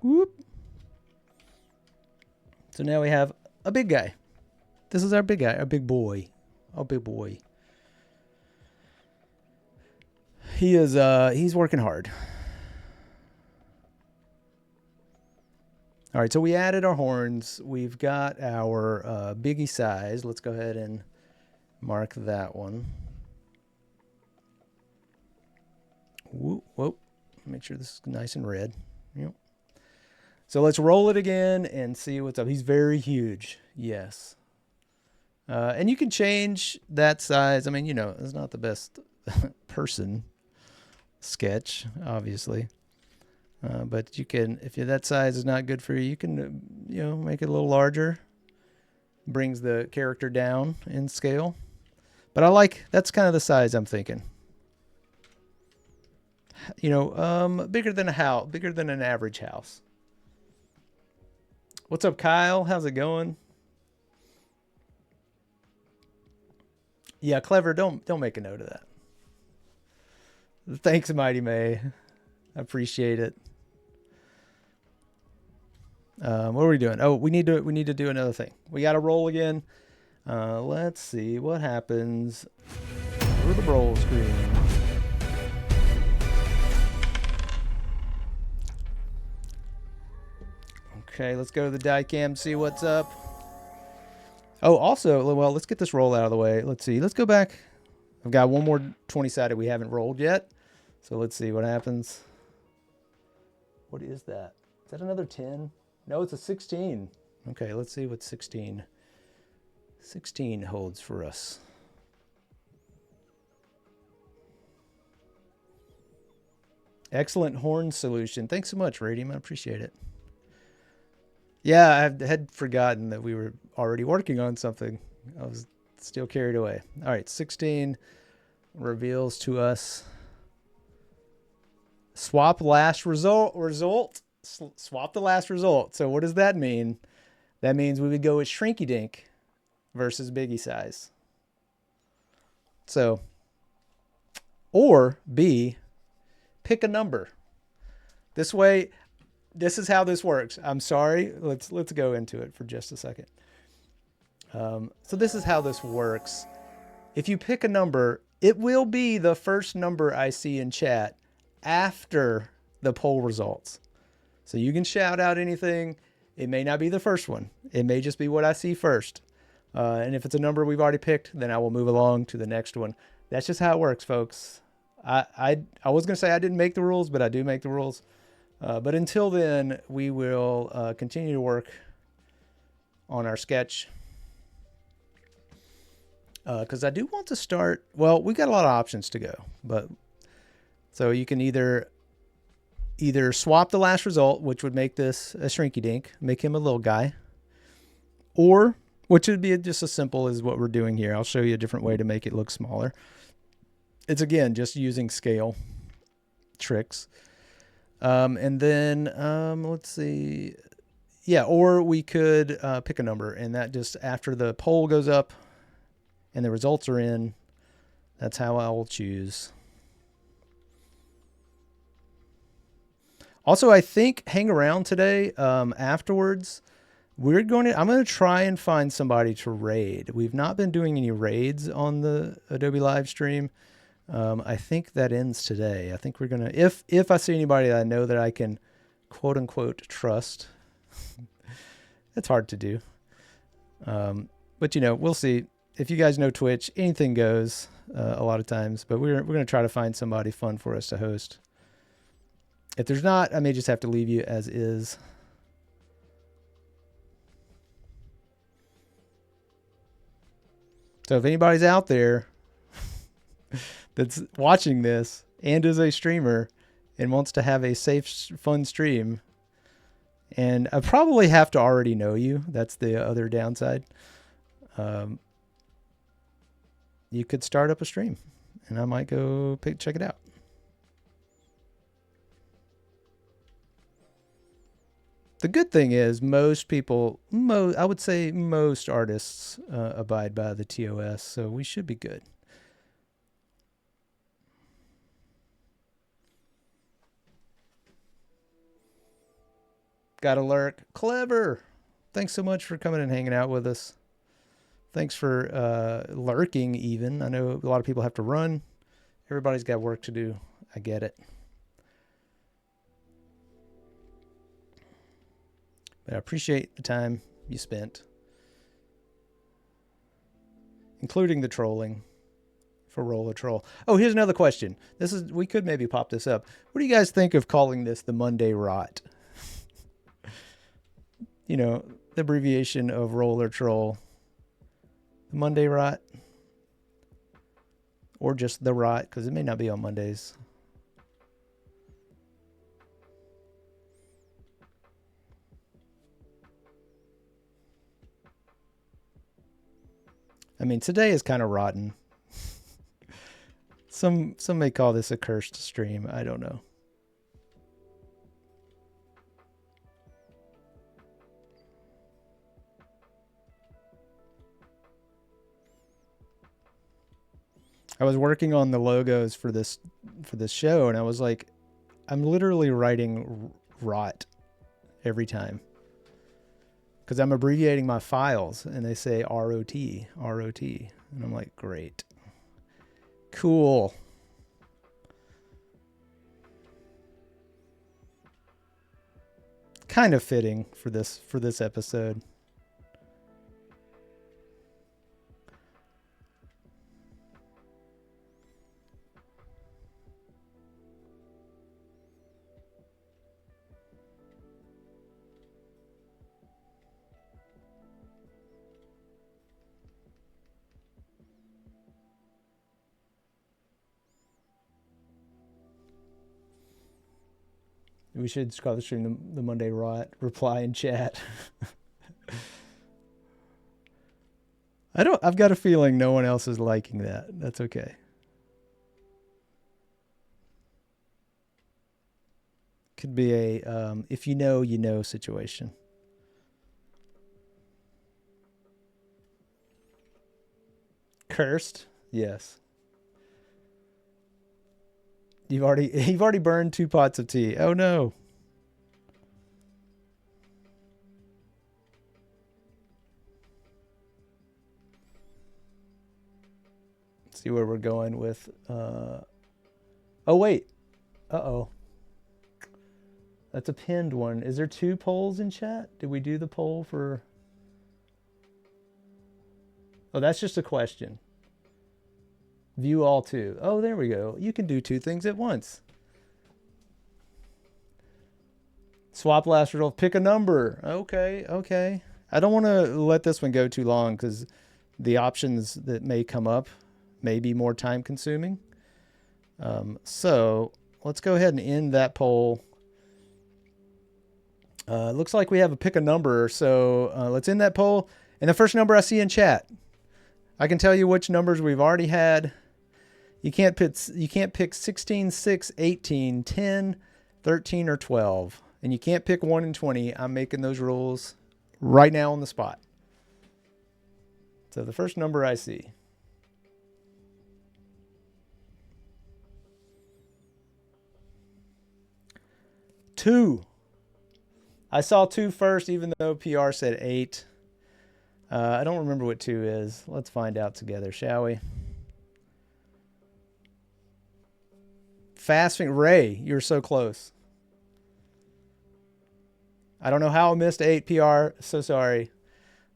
Whoop. So now we have a big guy. This is our big guy, our big boy. Our big boy. He is he's working hard. All right, so we added our horns. We've got our Biggie size. Let's go ahead and mark that one. Whoop. Make sure this is nice and red. Yep. So let's roll it again and see what's up. He's very huge. Yes. And you can change that size. I mean, it's not the best person sketch, obviously. But you can, if that size is not good for you, you can, make it a little larger. Brings the character down in scale. But that's kind of the size I'm thinking. bigger than a house, bigger than an average house. What's up, Kyle? How's it going? Yeah, clever. Don't make a note of that. Thanks, Mighty May. I appreciate it. What are we doing? Oh, we need to do another thing. We got to roll again. Let's see what happens through the roll screen. Okay, let's go to the die cam, see what's up. Oh, also, well, let's get this roll out of the way. Let's see. Let's go back. I've got one more 20-sided we haven't rolled yet. So let's see what happens. What is that? Is that another 10? No, it's a 16. Okay, let's see what 16 holds for us. Excellent horn solution. Thanks so much, Radium. I appreciate it. Yeah, I had forgotten that we were already working on something. I was still carried away. All right, 16 reveals to us swap last result. Swap the last result. So what does that mean? That means we would go with Shrinky Dink versus Biggie Size. So, or B, pick a number. This way, this is how this works. I'm sorry. Let's go into it for just a second. So this is how this works. If you pick a number, it will be the first number I see in chat after the poll results. So you can shout out anything. It may not be the first one. It may just be what I see first. And if it's a number we've already picked, then I will move along to the next one. That's just how it works, folks. I was going to say I didn't make the rules, but I do make the rules. But until then, we will continue to work on our sketch. Because I do want to start, well, we got a lot of options to go. But so you can either swap the last result, which would make this a Shrinky Dink, make him a little guy. Or, which would be just as simple as what we're doing here. I'll show you a different way to make it look smaller. It's, again, just using scale tricks. And then, let's see. Yeah, or we could pick a number, and that just after the poll goes up and the results are in, that's how I will choose. Also, I think hang around today. Afterwards, I'm going to try and find somebody to raid. We've not been doing any raids on the Adobe live stream. I think that ends today. I think we're going to, if I see anybody that I know that I can quote unquote trust, it's hard to do. But we'll see. If you guys know Twitch, anything goes a lot of times, but we're going to try to find somebody fun for us to host. If there's not, I may just have to leave you as is. So if anybody's out there that's watching this and is a streamer and wants to have a safe, fun stream, and I probably have to already know you. That's the other downside. You could start up a stream, and I might go check it out. The good thing is most people, I would say most artists abide by the TOS, so we should be good. Got a lurk. Clever. Thanks so much for coming and hanging out with us. Thanks for lurking even. I know a lot of people have to run. Everybody's got work to do. I get it. But I appreciate the time you spent, including the trolling for Roller Troll. Oh, here's another question. We could maybe pop this up. What do you guys think of calling this the Monday Rot? The abbreviation of Roller Troll. The Monday Rot. Or just the Rot, because it may not be on Mondays. I mean, today is kind of rotten. Some may call this a cursed stream. I don't know. I was working on the logos for this show, and I was like, I'm literally writing rot every time because I'm abbreviating my files, and they say ROT, ROT, and I'm like, great, cool. Kind of fitting for this episode. We should call the stream the Monday Rot. Reply in chat. I've got a feeling no one else is liking that. That's okay. Could be a if you know situation. Cursed? Yes. You've already burned 2 pots of tea. Oh no. Let's see where we're going with oh wait. Uh-oh. That's a pinned one. Is there 2 polls in chat? Did we do the poll for... Oh, that's just a question. View all 2. Oh, there we go. You can do 2 things at once. Swap last result. Pick a number. Okay. I don't want to let this one go too long because the options that may come up may be more time consuming. So let's go ahead and end that poll. Looks like we have a pick a number. So let's end that poll. And the first number I see in chat, I can tell you which numbers we've already had. You can't pick 16, 6, 18, 10, 13, or 12. And you can't pick 1 and 20. I'm making those rules right now on the spot. So the first number I see. Two. I saw 2 first, even though PR said 8. I don't remember what 2 is. Let's find out together, shall we? Fasting. Ray, you're so close. I don't know how I missed 8 PR. So sorry.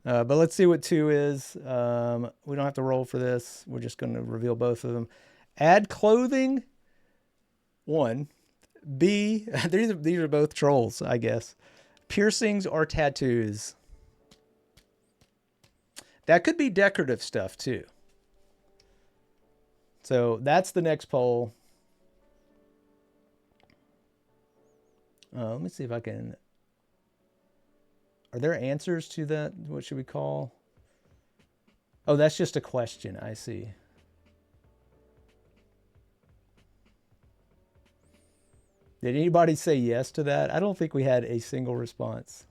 But let's see what 2 is. We don't have to roll for this. We're just going to reveal both of them. Add clothing. 1. B. These are both trolls, I guess. Piercings or tattoos. That could be decorative stuff too. So that's the next poll. Let me see if I can... Are there answers to that? What should we call? Oh, that's just a question. I see. Did anybody say yes to that? I don't think we had a single response.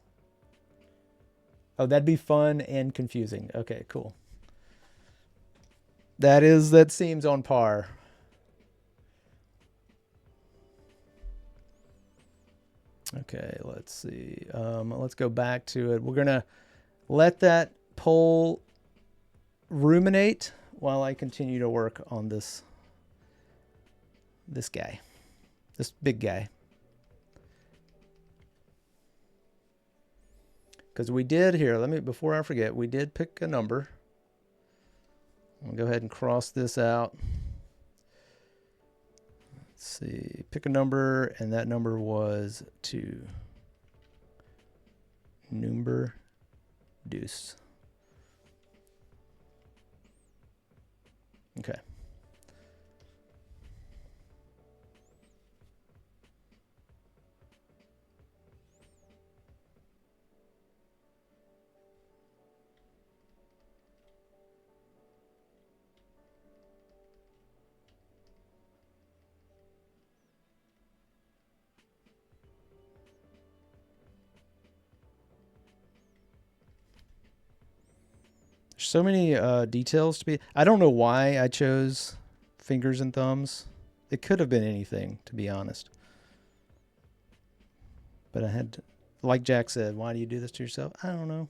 Oh, that'd be fun and confusing. Okay, cool. That seems on par. Okay, let's see. Let's go back to it. We're going to let that poll ruminate while I continue to work on this guy. This big guy. Because we did here, before I forget, we did pick a number. I'll go ahead and cross this out. Let's see, pick a number, and that number was 2. Number deuce. Okay. so many details to be. I don't know why I chose fingers and thumbs. It could have been anything, to be honest. But I had to, like Jack said, why do you do this to yourself? I don't know.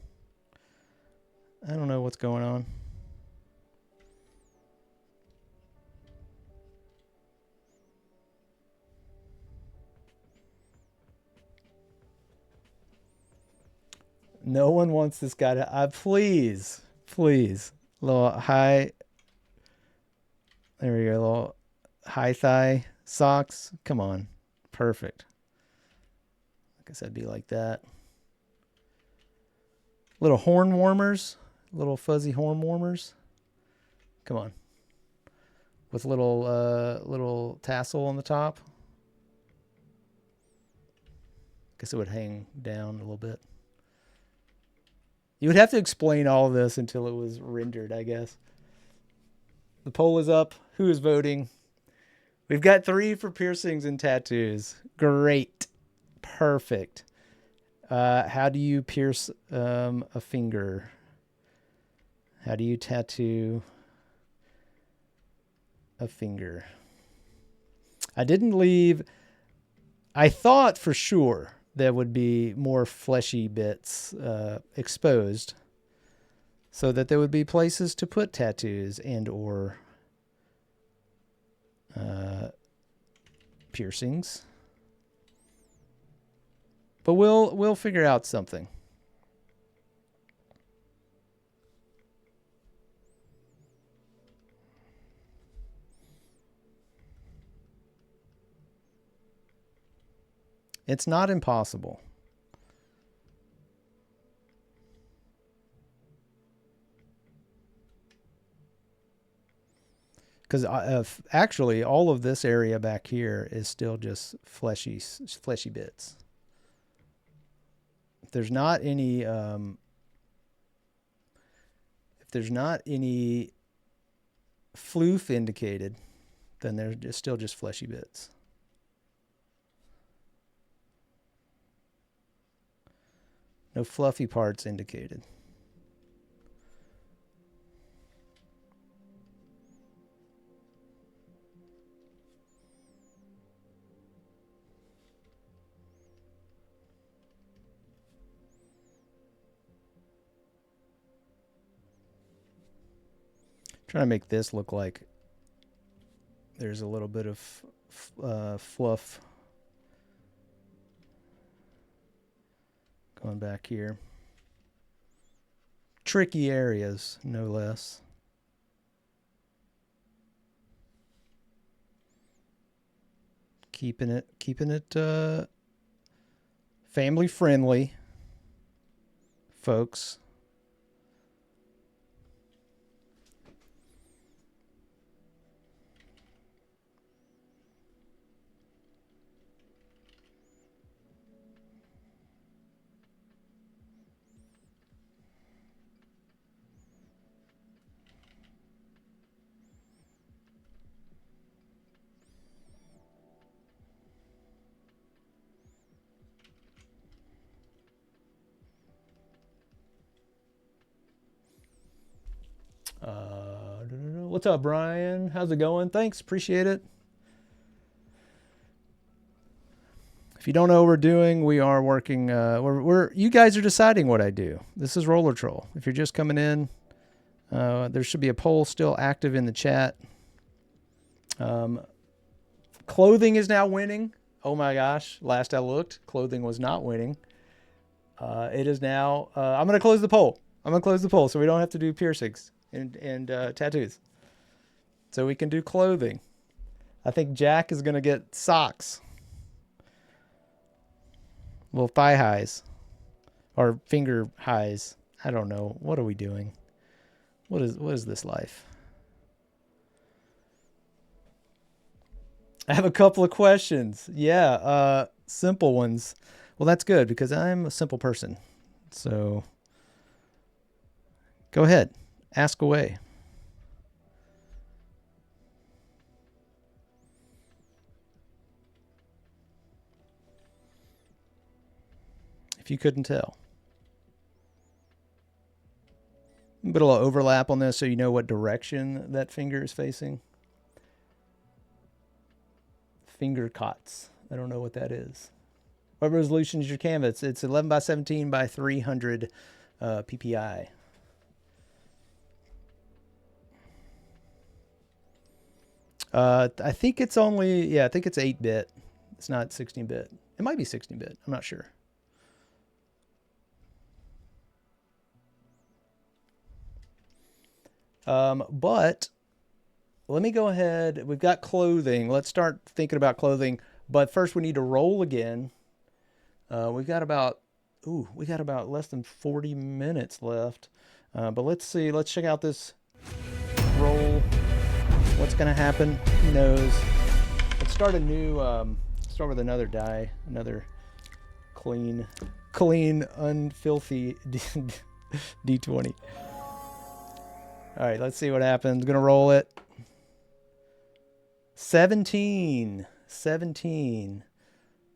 I don't know what's going on. No one wants this guy to. Please, please, little high. There we go. Little high thigh socks. Come on, perfect. I guess I'd be like that. Little horn warmers, little fuzzy horn warmers. Come on, with little tassel on the top. Guess it would hang down a little bit. You would have to explain all of this until it was rendered, I guess. The poll is up. Who is voting? We've got 3 for piercings and tattoos. Great. Perfect. How do you pierce a finger? How do you tattoo a finger? I didn't leave. I thought for sure there would be more fleshy bits exposed so that there would be places to put tattoos and or piercings. But we'll figure out something. It's not impossible. Because actually, all of this area back here is still just fleshy bits. If there's not any, floof indicated, then they're still just fleshy bits. No fluffy parts indicated. Trying to make this look like there's a little bit of fluff going back here. Tricky areas, no less. Keeping it family friendly, folks. What's up, Brian? How's it going? Thanks, appreciate it. If you don't know what we're doing, we are working. You guys are deciding what I do. This is Roller Troll. If you're just coming in, there should be a poll still active in the chat. Clothing is now winning. Oh my gosh! Last I looked, clothing was not winning. It is now. I'm gonna close the poll. So we don't have to do piercings and tattoos. So we can do clothing. I think Jack is gonna get socks. Little thigh highs. Or finger highs. I don't know. What are we doing? What is this life? I have a couple of questions. Yeah, simple ones. Well, that's good because I'm a simple person. So go ahead. Ask away. If you couldn't tell. A bit of overlap on this so you know what direction that finger is facing. Finger cots. I don't know what that is. What resolution is your canvas? It's 11 by 17 by 300 ppi. I think it's only, yeah, I think it's 8-bit. It's not 16-bit. It might be 16-bit. I'm not sure. But let me go ahead. We've got clothing. Let's start thinking about clothing. But first we need to roll again. We got about less than 40 minutes left. But let's see. Let's check out this roll. What's going to happen? Who knows? Let's start a new, start with another die. Another clean, unfilthy D20. All right, let's see what happens. Gonna roll it. 17.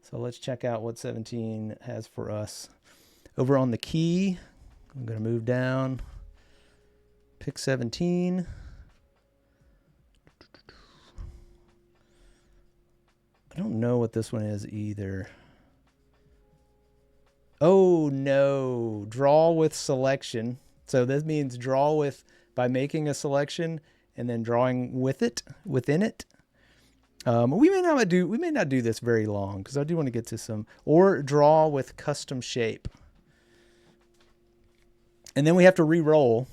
So let's check out what 17 has for us. Over on the key, I'm gonna move down. Pick 17. I don't know what this one is either. Oh no, draw with selection. So this means draw with by making a selection and then drawing with it, within it. We may not do this very long because I do want to get to some, or draw with custom shape. And then we have to re-roll.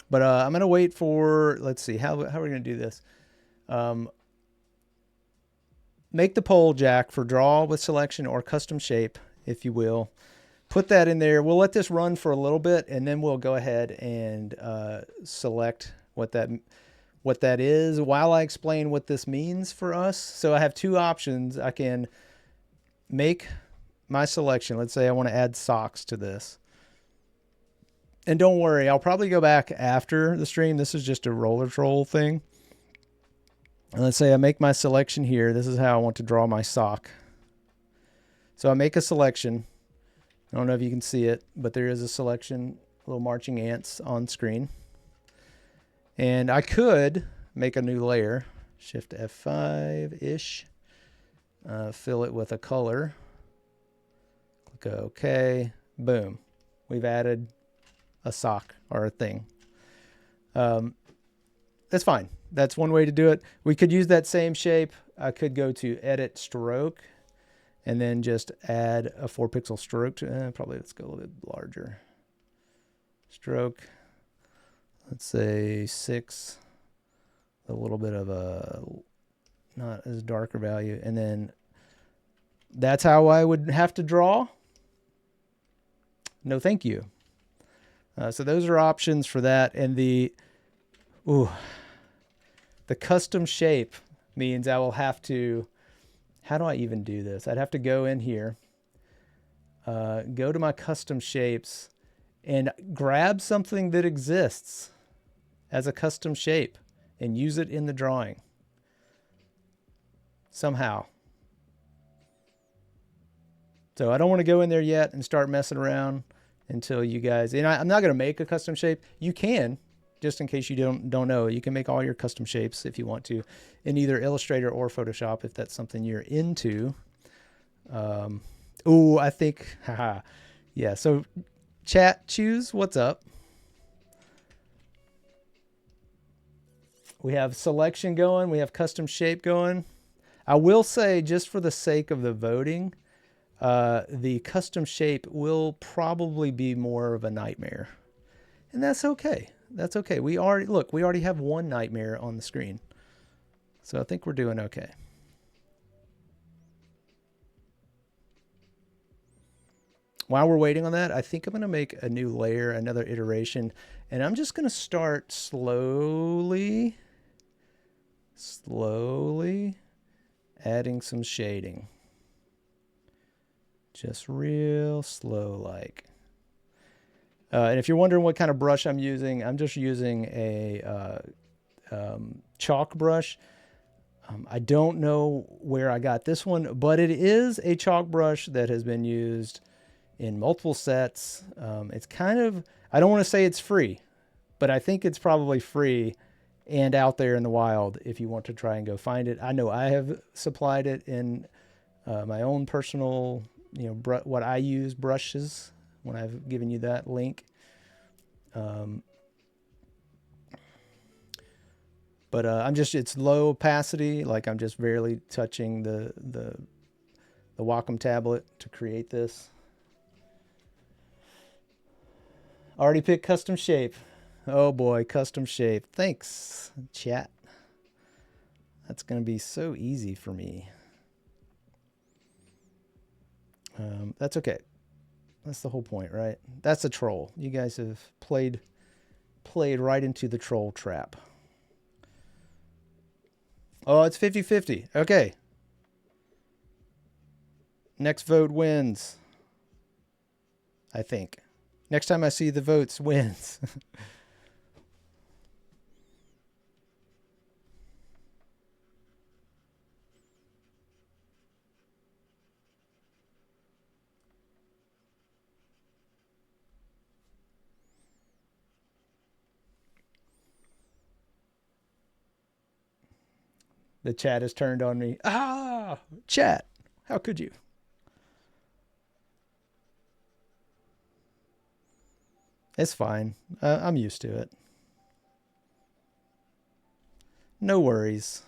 But I'm going to wait for, let's see, how are we going to do this? Make the poll, Jack, for draw with selection or custom shape, if you will. Put that in there. We'll let this run for a little bit, and then we'll go ahead and select what that is while I explain what this means for us. So I have two options. I can make my selection. Let's say I want to add socks to this. And don't worry, I'll probably go back after the stream. This is just a roller troll thing. And let's say I make my selection here. This is how I want to draw my sock. So I make a selection. I don't know if you can see it, but there is a selection, little marching ants on screen. And I could make a new layer, Shift F5-ish, fill it with a color. Click OK, boom. We've added a sock or a thing. That's fine. That's one way to do it. We could use that same shape. I could go to Edit Stroke and then just add a 4-pixel stroke. Probably let's go a little bit larger. Stroke. Let's say 6. A little bit of a not as darker value. And then that's how I would have to draw. No, thank you. So those are options for that. And the custom shape means I will have to, how do I even do this? I'd have to go in here, go to my custom shapes and grab something that exists as a custom shape and use it in the drawing somehow. So I don't want to go in there yet and start messing around until you guys, and I'm not going to make a custom shape. You can, just in case you don't know, you can make all your custom shapes if you want to in either Illustrator or Photoshop if that's something you're into. I think, haha. Yeah, so chat, choose what's up. We have selection going. We have custom shape going. I will say, just for the sake of the voting, the custom shape will probably be more of a nightmare. And that's okay. That's okay. We already have one nightmare on the screen. So I think we're doing okay. While we're waiting on that, I think I'm going to make a new layer, another iteration, and I'm just going to start slowly adding some shading. Just real slow like. And if you're wondering what kind of brush I'm using, I'm just using a chalk brush. I don't know where I got this one, but it is a chalk brush that has been used in multiple sets. It's kind of, I don't want to say it's free, but I think it's probably free and out there in the wild if you want to try and go find it. I know I have supplied it in my own personal, what I use brushes when I've given you that link. But I'm just, it's low opacity. Like I'm just barely touching the Wacom tablet to create this. Already picked custom shape. Oh boy, custom shape. Thanks, chat. That's going to be so easy for me. That's okay. That's the whole point, right? That's a troll. You guys have played right into the troll trap. Oh, it's 50-50. Okay. Next vote wins. I think. Next time I see the votes wins. The chat has turned on me. Ah, chat. How could you? It's fine. I'm used to it. No worries.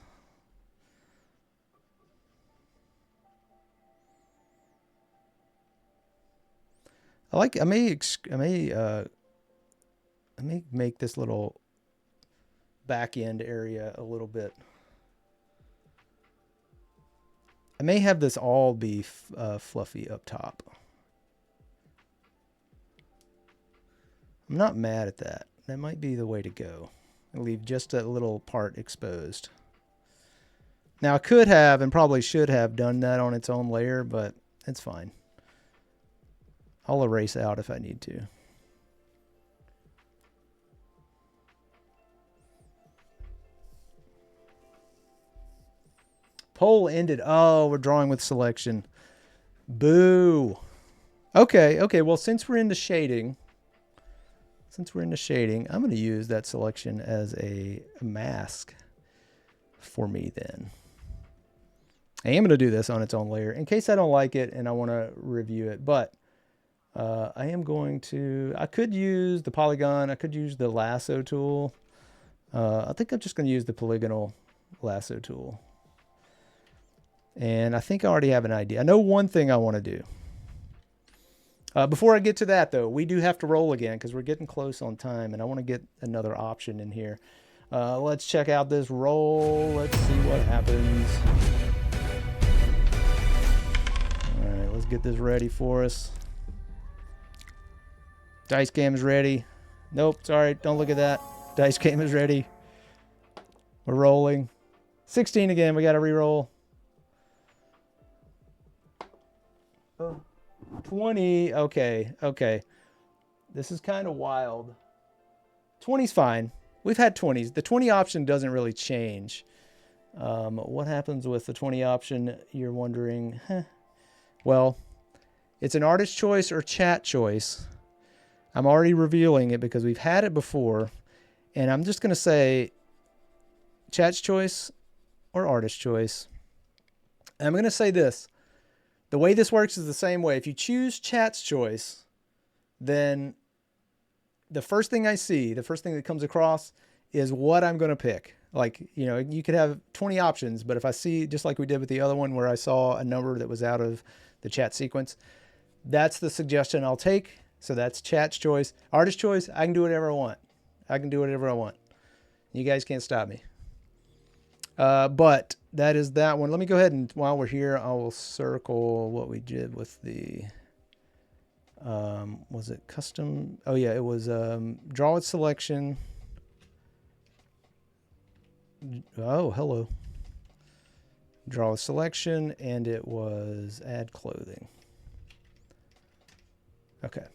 I may make this little back end area a little bit. I may have this all be fluffy up top. I'm not mad at that. That might be the way to go. I'll leave just a little part exposed. Now I could have and probably should have done that on its own layer, but it's fine. I'll erase out if I need to. Poll ended. Oh, we're drawing with selection. Boo. Okay. Well, since we're into shading, I'm going to use that selection as a mask for me then. I am going to do this on its own layer in case I don't like it and I want to review it. But I am going to, I could use the polygon. I could use the lasso tool. I think I'm just going to use the polygonal lasso tool. And I think I already have an idea. I know one thing I want to do. Before I get to that, though, we do have to roll again because we're getting close on time, and I want to get another option in here. Let's check out this roll. Let's see what happens. All right, let's get this ready for us. Dice game is ready. Nope, sorry, don't look at that. Dice game is ready. We're rolling. 16 again, we got to re-roll. 20. Okay. This is kind of wild. 20's fine. We've had 20s. The 20 option doesn't really change. What happens with the 20 option, you're wondering? Well, it's an artist choice or chat choice. I'm already revealing it because we've had it before. And I'm just going to say chat's choice or artist choice. And I'm going to say this. The way this works is the same way. If you choose chat's choice, then the first thing I see, the first thing that comes across is what I'm going to pick. Like, you could have 20 options, but if I see, just like we did with the other one where I saw a number that was out of the chat sequence, that's the suggestion I'll take. So that's chat's choice. Artist choice, I can do whatever I want. You guys can't stop me. But that is that one. Let me go ahead and while we're here, I will circle what we did with the, was it custom? Oh yeah, it was, draw with selection. Oh, hello. Draw with selection, and it was add clothing. Okay.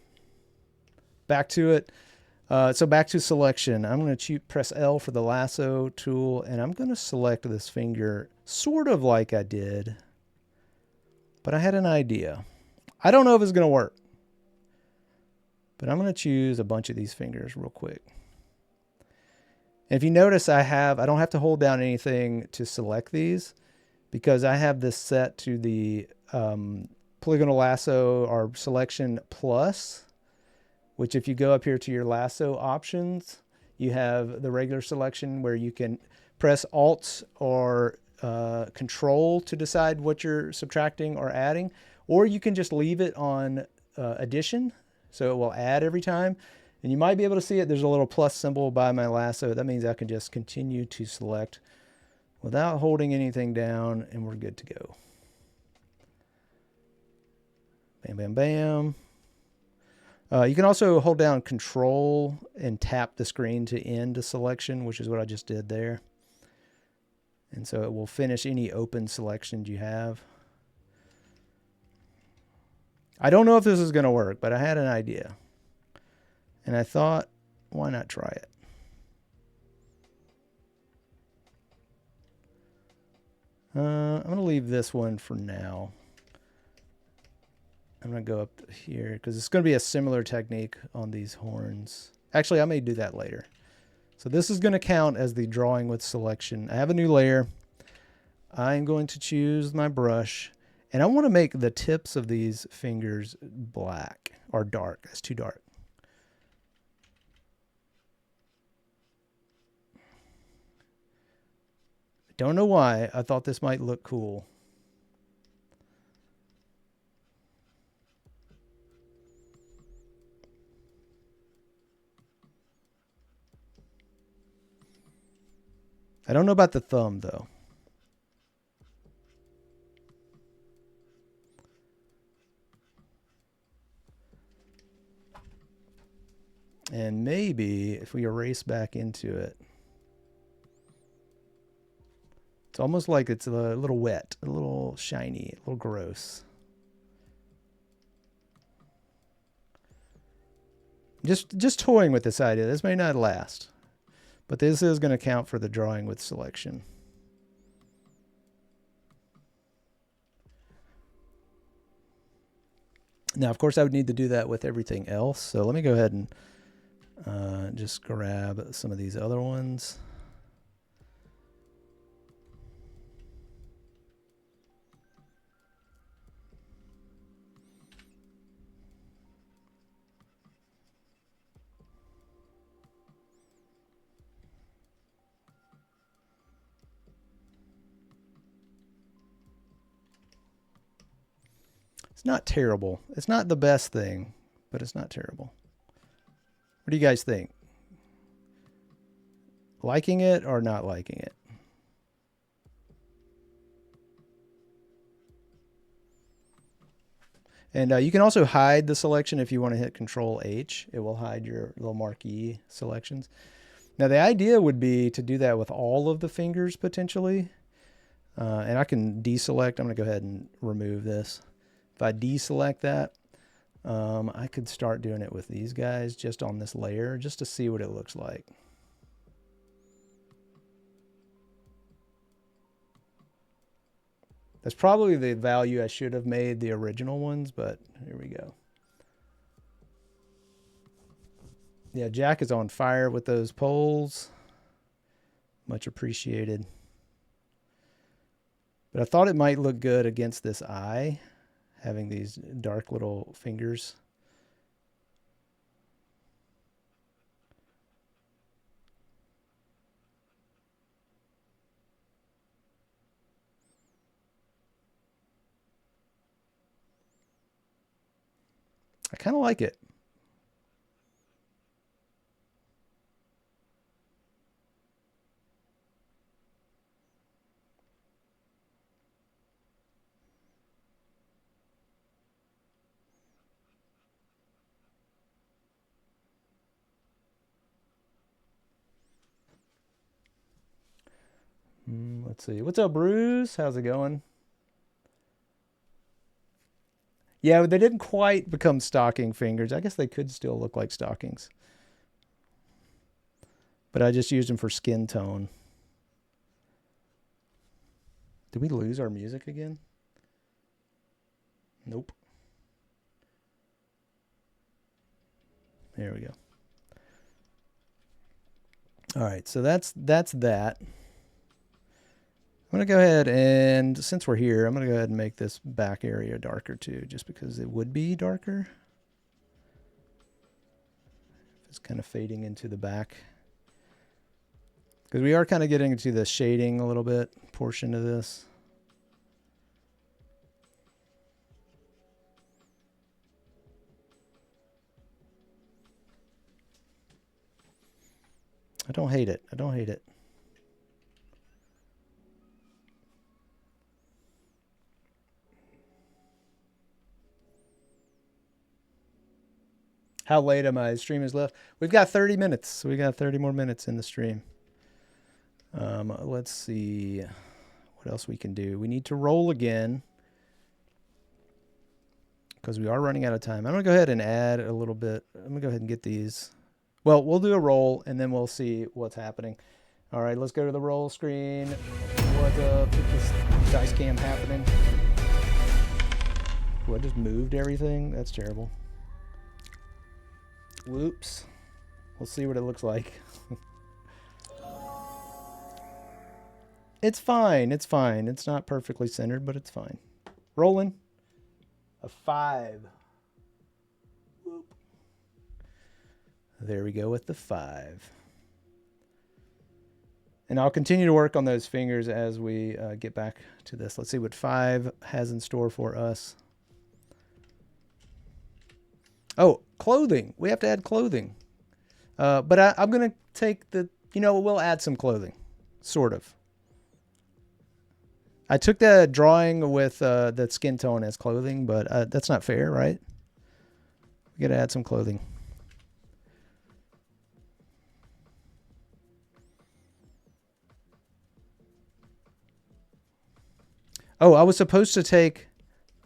Back to it. So back to selection. I'm going to press L for the lasso tool, and I'm going to select this finger sort of like I did, but I had an idea. I don't know if it's going to work. But I'm going to choose a bunch of these fingers real quick. And if you notice, I don't have to hold down anything to select these because I have this set to the polygonal lasso or selection plus, which if you go up here to your lasso options, you have the regular selection where you can press Alt or Control to decide what you're subtracting or adding, or you can just leave it on addition, so it will add every time. And you might be able to see it. There's a little plus symbol by my lasso. That means I can just continue to select without holding anything down, and we're good to go. Bam, bam, bam. You can also hold down Control and tap the screen to end a selection, which is what I just did there. And so it will finish any open selections you have. I don't know if this is going to work, but I had an idea. And I thought, why not try it? I'm going to leave this one for now. I'm going to go up here because it's going to be a similar technique on these horns. Actually, I may do that later. So this is going to count as the drawing with selection. I have a new layer. I'm going to choose my brush. And I want to make the tips of these fingers black or dark. That's too dark. Don't know why. I thought this might look cool. I don't know about the thumb, though. And maybe if we erase back into it, it's almost like it's a little wet, a little shiny, a little gross. Just toying with this idea. This may not last, but this is going to count for the drawing with selection. Now, of course, I would need to do that with everything else. So let me go ahead and just grab some of these other ones. It's not terrible. It's not the best thing, but it's not terrible. What do you guys think? Liking it or not liking it? And you can also hide the selection if you want to hit Control H. It will hide your little marquee selections. Now the idea would be to do that with all of the fingers potentially. And I can deselect. I'm going to go ahead and remove this. If I deselect that, I could start doing it with these guys just on this layer just to see what it looks like. That's probably the value I should have made the original ones, but here we go. Yeah, Jack is on fire with those poles. Much appreciated. But I thought it might look good against this eye, having these dark little fingers. I kind of like it. Let's see. What's up, Bruce? How's it going? Yeah, they didn't quite become stocking fingers. I guess they could still look like stockings. But I just used them for skin tone. Did we lose our music again? Nope. There we go. All right, so that's that. I'm going to go ahead and, since we're here, I'm going to go ahead and make this back area darker too, just because it would be darker. It's kind of fading into the back. Because we are kind of getting into the shading a little bit portion of this. I don't hate it. I don't hate it. How late am I? The stream is left. We've got 30 minutes. So we got 30 more minutes in the stream. Let's see what else we can do. We need to roll again because we are running out of time. I'm going to go ahead and add a little bit. I'm going to go ahead and get these. Well, we'll do a roll and then we'll see what's happening. All right, let's go to the roll screen. What up? Is this dice cam happening? Ooh, I just moved everything. That's terrible. Whoops. We'll see what it looks like. It's fine. It's fine. It's not perfectly centered, but it's fine. Rolling. A 5. Whoop. There we go with the 5. And I'll continue to work on those fingers as we get back to this. Let's see what 5 has in store for us. Oh, clothing. We have to add clothing. But I'm going to take the, we'll add some clothing. Sort of. I took the drawing with the skin tone as clothing, but that's not fair, right? We got to add some clothing. Oh, I was supposed to take...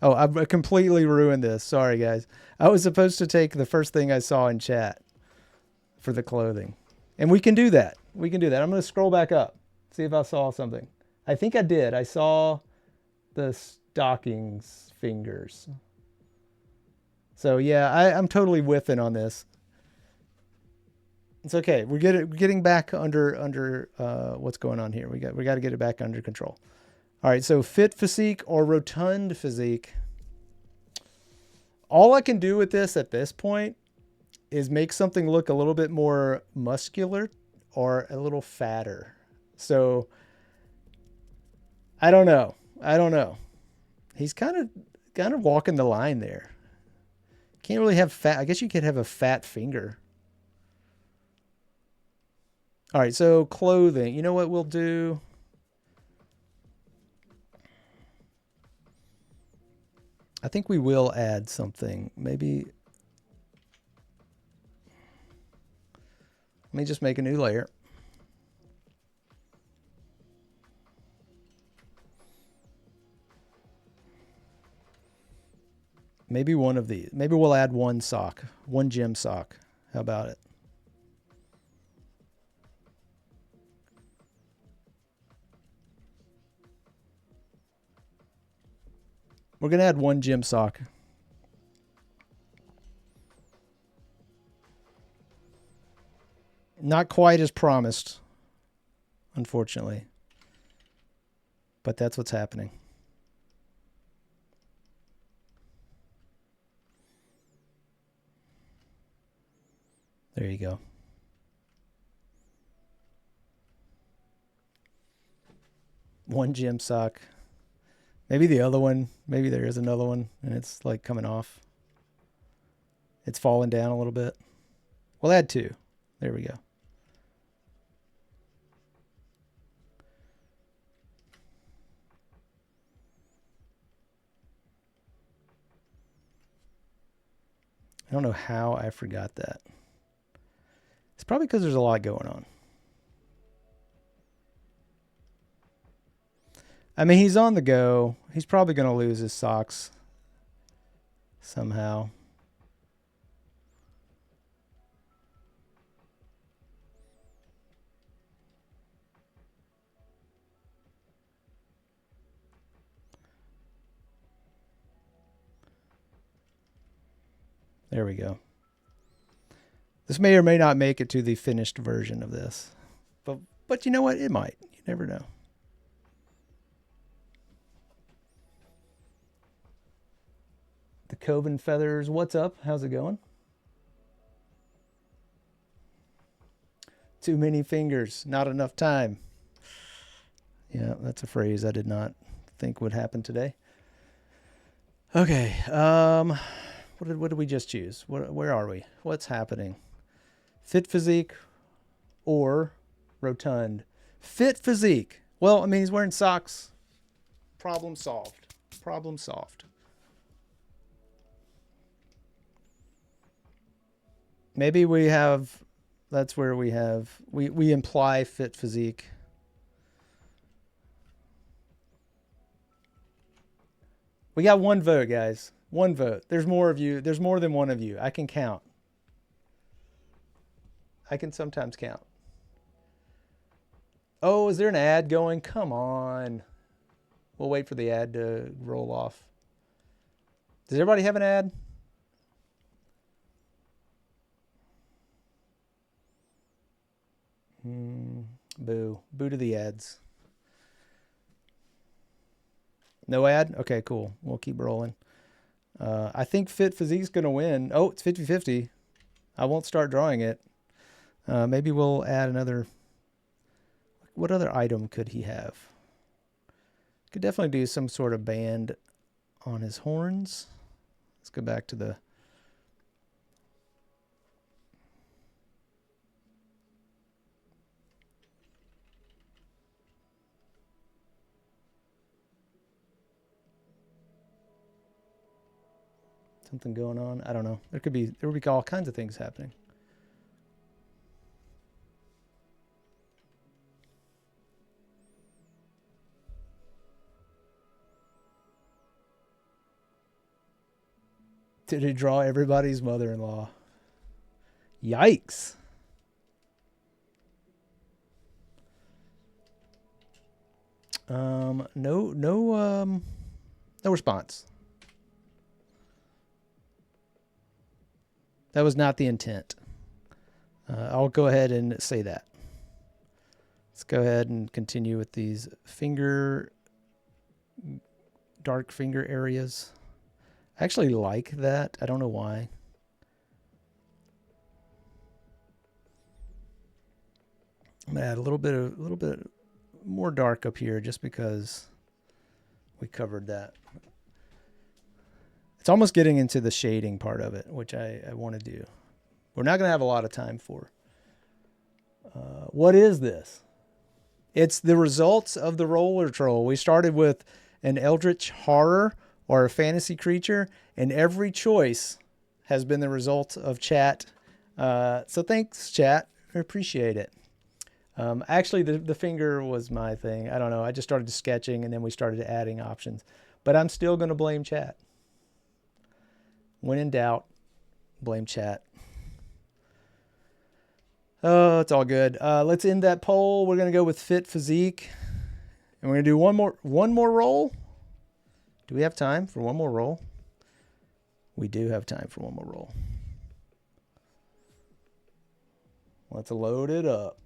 Oh, I completely ruined this. Sorry, guys. I was supposed to take the first thing I saw in chat for the clothing. And we can do that. We can do that. I'm going to scroll back up, see if I saw something. I think I did. I saw the stockings fingers. So yeah, I'm totally whiffing on this. It's okay. We're getting back under what's going on here. We got to get it back under control. All right. So fit physique or rotund physique. All I can do with this at this point is make something look a little bit more muscular or a little fatter. So I don't know. He's kind of walking the line there. Can't really have fat. I guess you could have a fat finger. All right, so clothing. You know what we'll do? I think we will add something. Maybe. Let me just make a new layer. Maybe one of these. Maybe we'll add one sock, one gym sock. How about it? We're going to add one gym sock. Not quite as promised, unfortunately. But that's what's happening. There you go. One gym sock. Maybe the other one. Maybe there is another one and it's like coming off. It's falling down a little bit. We'll add 2. There we go. I don't know how I forgot that. It's probably because there's a lot going on. I mean, he's on the go. He's probably going to lose his socks somehow. There we go. This may or may not make it to the finished version of this. But you know what? It might. You never know. The Coven Feathers, what's up? How's it going? Too many fingers, not enough time. Yeah, that's a phrase I did not think would happen today. Okay, what did we just choose? Where are we? What's happening? Fit physique or rotund? Fit physique. Well, I mean, he's wearing socks. Problem solved. Problem solved. Maybe we have, that's where we have, we imply fit physique. We got one vote, guys. One vote. There's more of you. There's more than one of you. I can count. I can sometimes count. Oh, is there an ad going? Come on. We'll wait for the ad to roll off. Does everybody have an ad? Boo. Boo to the ads. No ad? Okay, cool. We'll keep rolling. I think Fit Physique's going to win. Oh, it's 50-50. I won't start drawing it. Maybe we'll add another. What other item could he have? Could definitely do some sort of band on his horns. Let's go back to the. Something going on. I don't know. There would be all kinds of things happening. Did he draw everybody's mother-in-law? Yikes. No response. That was not the intent. I'll go ahead and say that. Let's go ahead and continue with these dark finger areas. I actually like that. I don't know why. I'm gonna add a little bit more dark up here just because we covered that. It's almost getting into the shading part of it, which I want to do. We're not going to have a lot of time for. What is this? It's the results of the roller troll. We started with an eldritch horror or a fantasy creature, and every choice has been the result of chat. So thanks, chat. I appreciate it. Actually, the finger was my thing. I don't know. I just started sketching, and then we started adding options. But I'm still going to blame chat. When in doubt, blame chat. Oh, it's all good. Let's end that poll. We're going to go with Fit Physique. And we're going to do one more roll. Do we have time for one more roll? We do have time for one more roll. Let's load it up.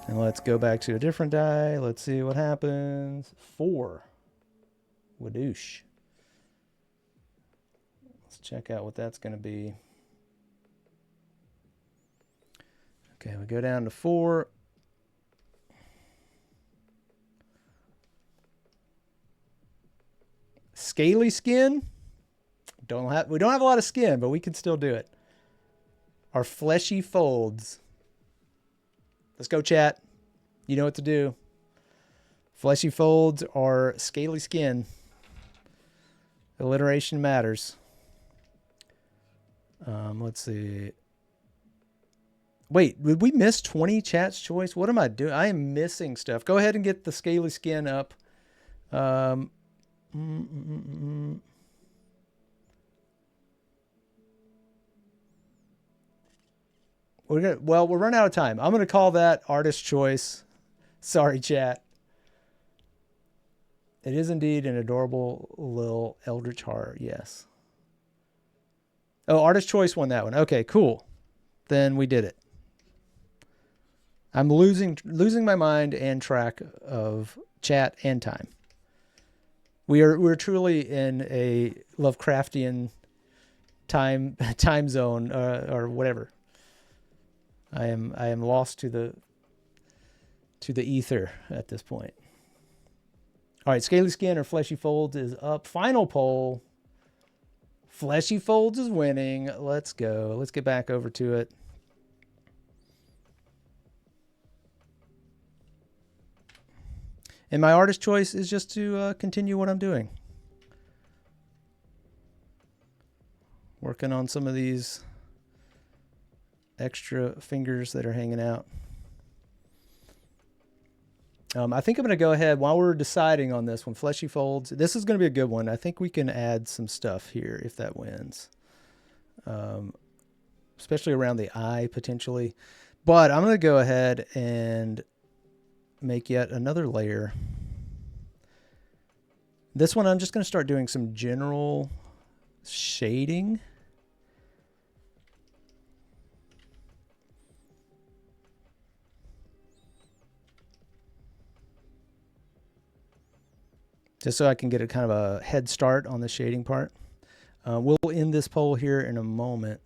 And let's go back to a different die. Let's see what happens. 4. Wadoosh. Let's check out what that's going to be. Okay, we go down to 4. Scaly skin. We don't have a lot of skin, but we can still do it. Our fleshy folds. Let's go, chat. You know what to do. Fleshy folds are scaly skin. Alliteration matters. Let's see. Wait, did we miss 20 chat's choice? What am I doing? I am missing stuff. Go ahead and get the scaly skin up. We're running out of time. I'm gonna call that artist choice. Sorry, chat. It is indeed an adorable little eldritch horror. Yes. Oh, Artist Choice won that one. Okay, cool. Then we did it. I'm losing my mind and track of chat and time. We're truly in a Lovecraftian time zone or whatever. I am lost to the ether at this point. All right, Scaly Skin or Fleshy Folds is up. Final poll. Fleshy Folds is winning. Let's go. Let's get back over to it. And my artist choice is just to continue what I'm doing. Working on some of these extra fingers that are hanging out. I think I'm going to go ahead while we're deciding on this one. Fleshy Folds. This is going to be a good one. I think we can add some stuff here if that wins. Especially around the eye potentially. But I'm going to go ahead and make yet another layer. This one I'm just going to start doing some general shading. Just so I can get a kind of a head start on the shading part. We'll end this poll here in a moment.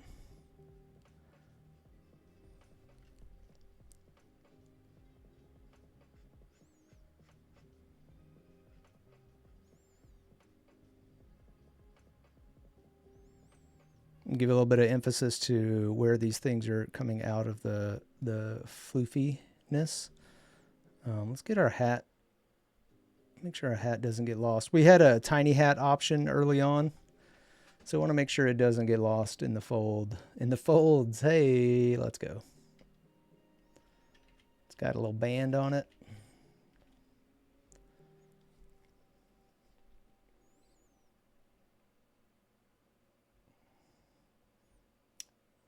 Give a little bit of emphasis to where these things are coming out of the floofiness. Let's get our hat. Make sure our hat doesn't get lost. We had a tiny hat option early on, so I want to make sure it doesn't get lost in the fold. In the folds, hey, let's go. It's got a little band on it.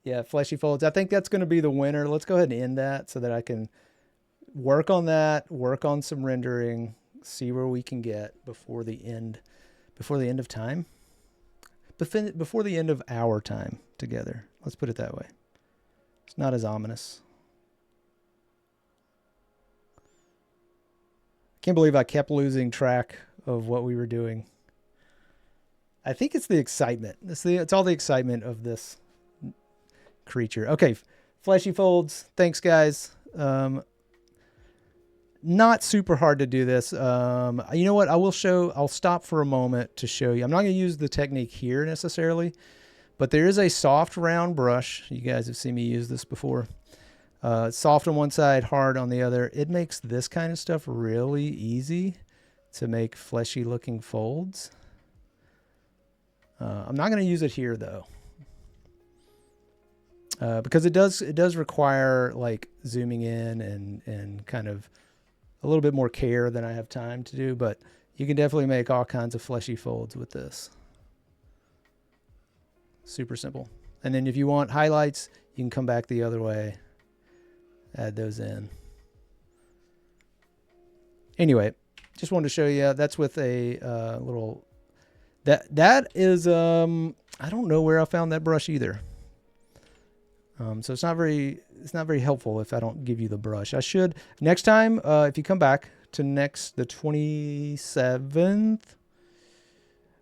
Yeah, Fleshy Folds. I think that's going to be the winner. Let's go ahead and end that so that I can work on that, work on some rendering, see where we can get before the end of time. Before the end of our time together. Let's put it that way. It's not as ominous. Can't believe I kept losing track of what we were doing. I think it's the excitement. It's all the excitement of this creature. Okay, Fleshy Folds. Thanks, guys. Not super hard to do this. You know what? I'll stop for a moment to show you. I'm not going to use the technique here necessarily, but there is a soft round brush. You guys have seen me use this before. Soft on one side, hard on the other. It makes this kind of stuff really easy to make fleshy looking folds. I'm not going to use it here though. Because it does require like zooming in and kind of a little bit more care than I have time to do, but you can definitely make all kinds of fleshy folds with this. Super simple. And then if you want highlights, you can come back the other way, add those in. Anyway, just wanted to show you that's with a little, that is, I don't know where I found that brush either. So it's not very helpful if I don't give you the brush. I should next time, if you come back to the 27th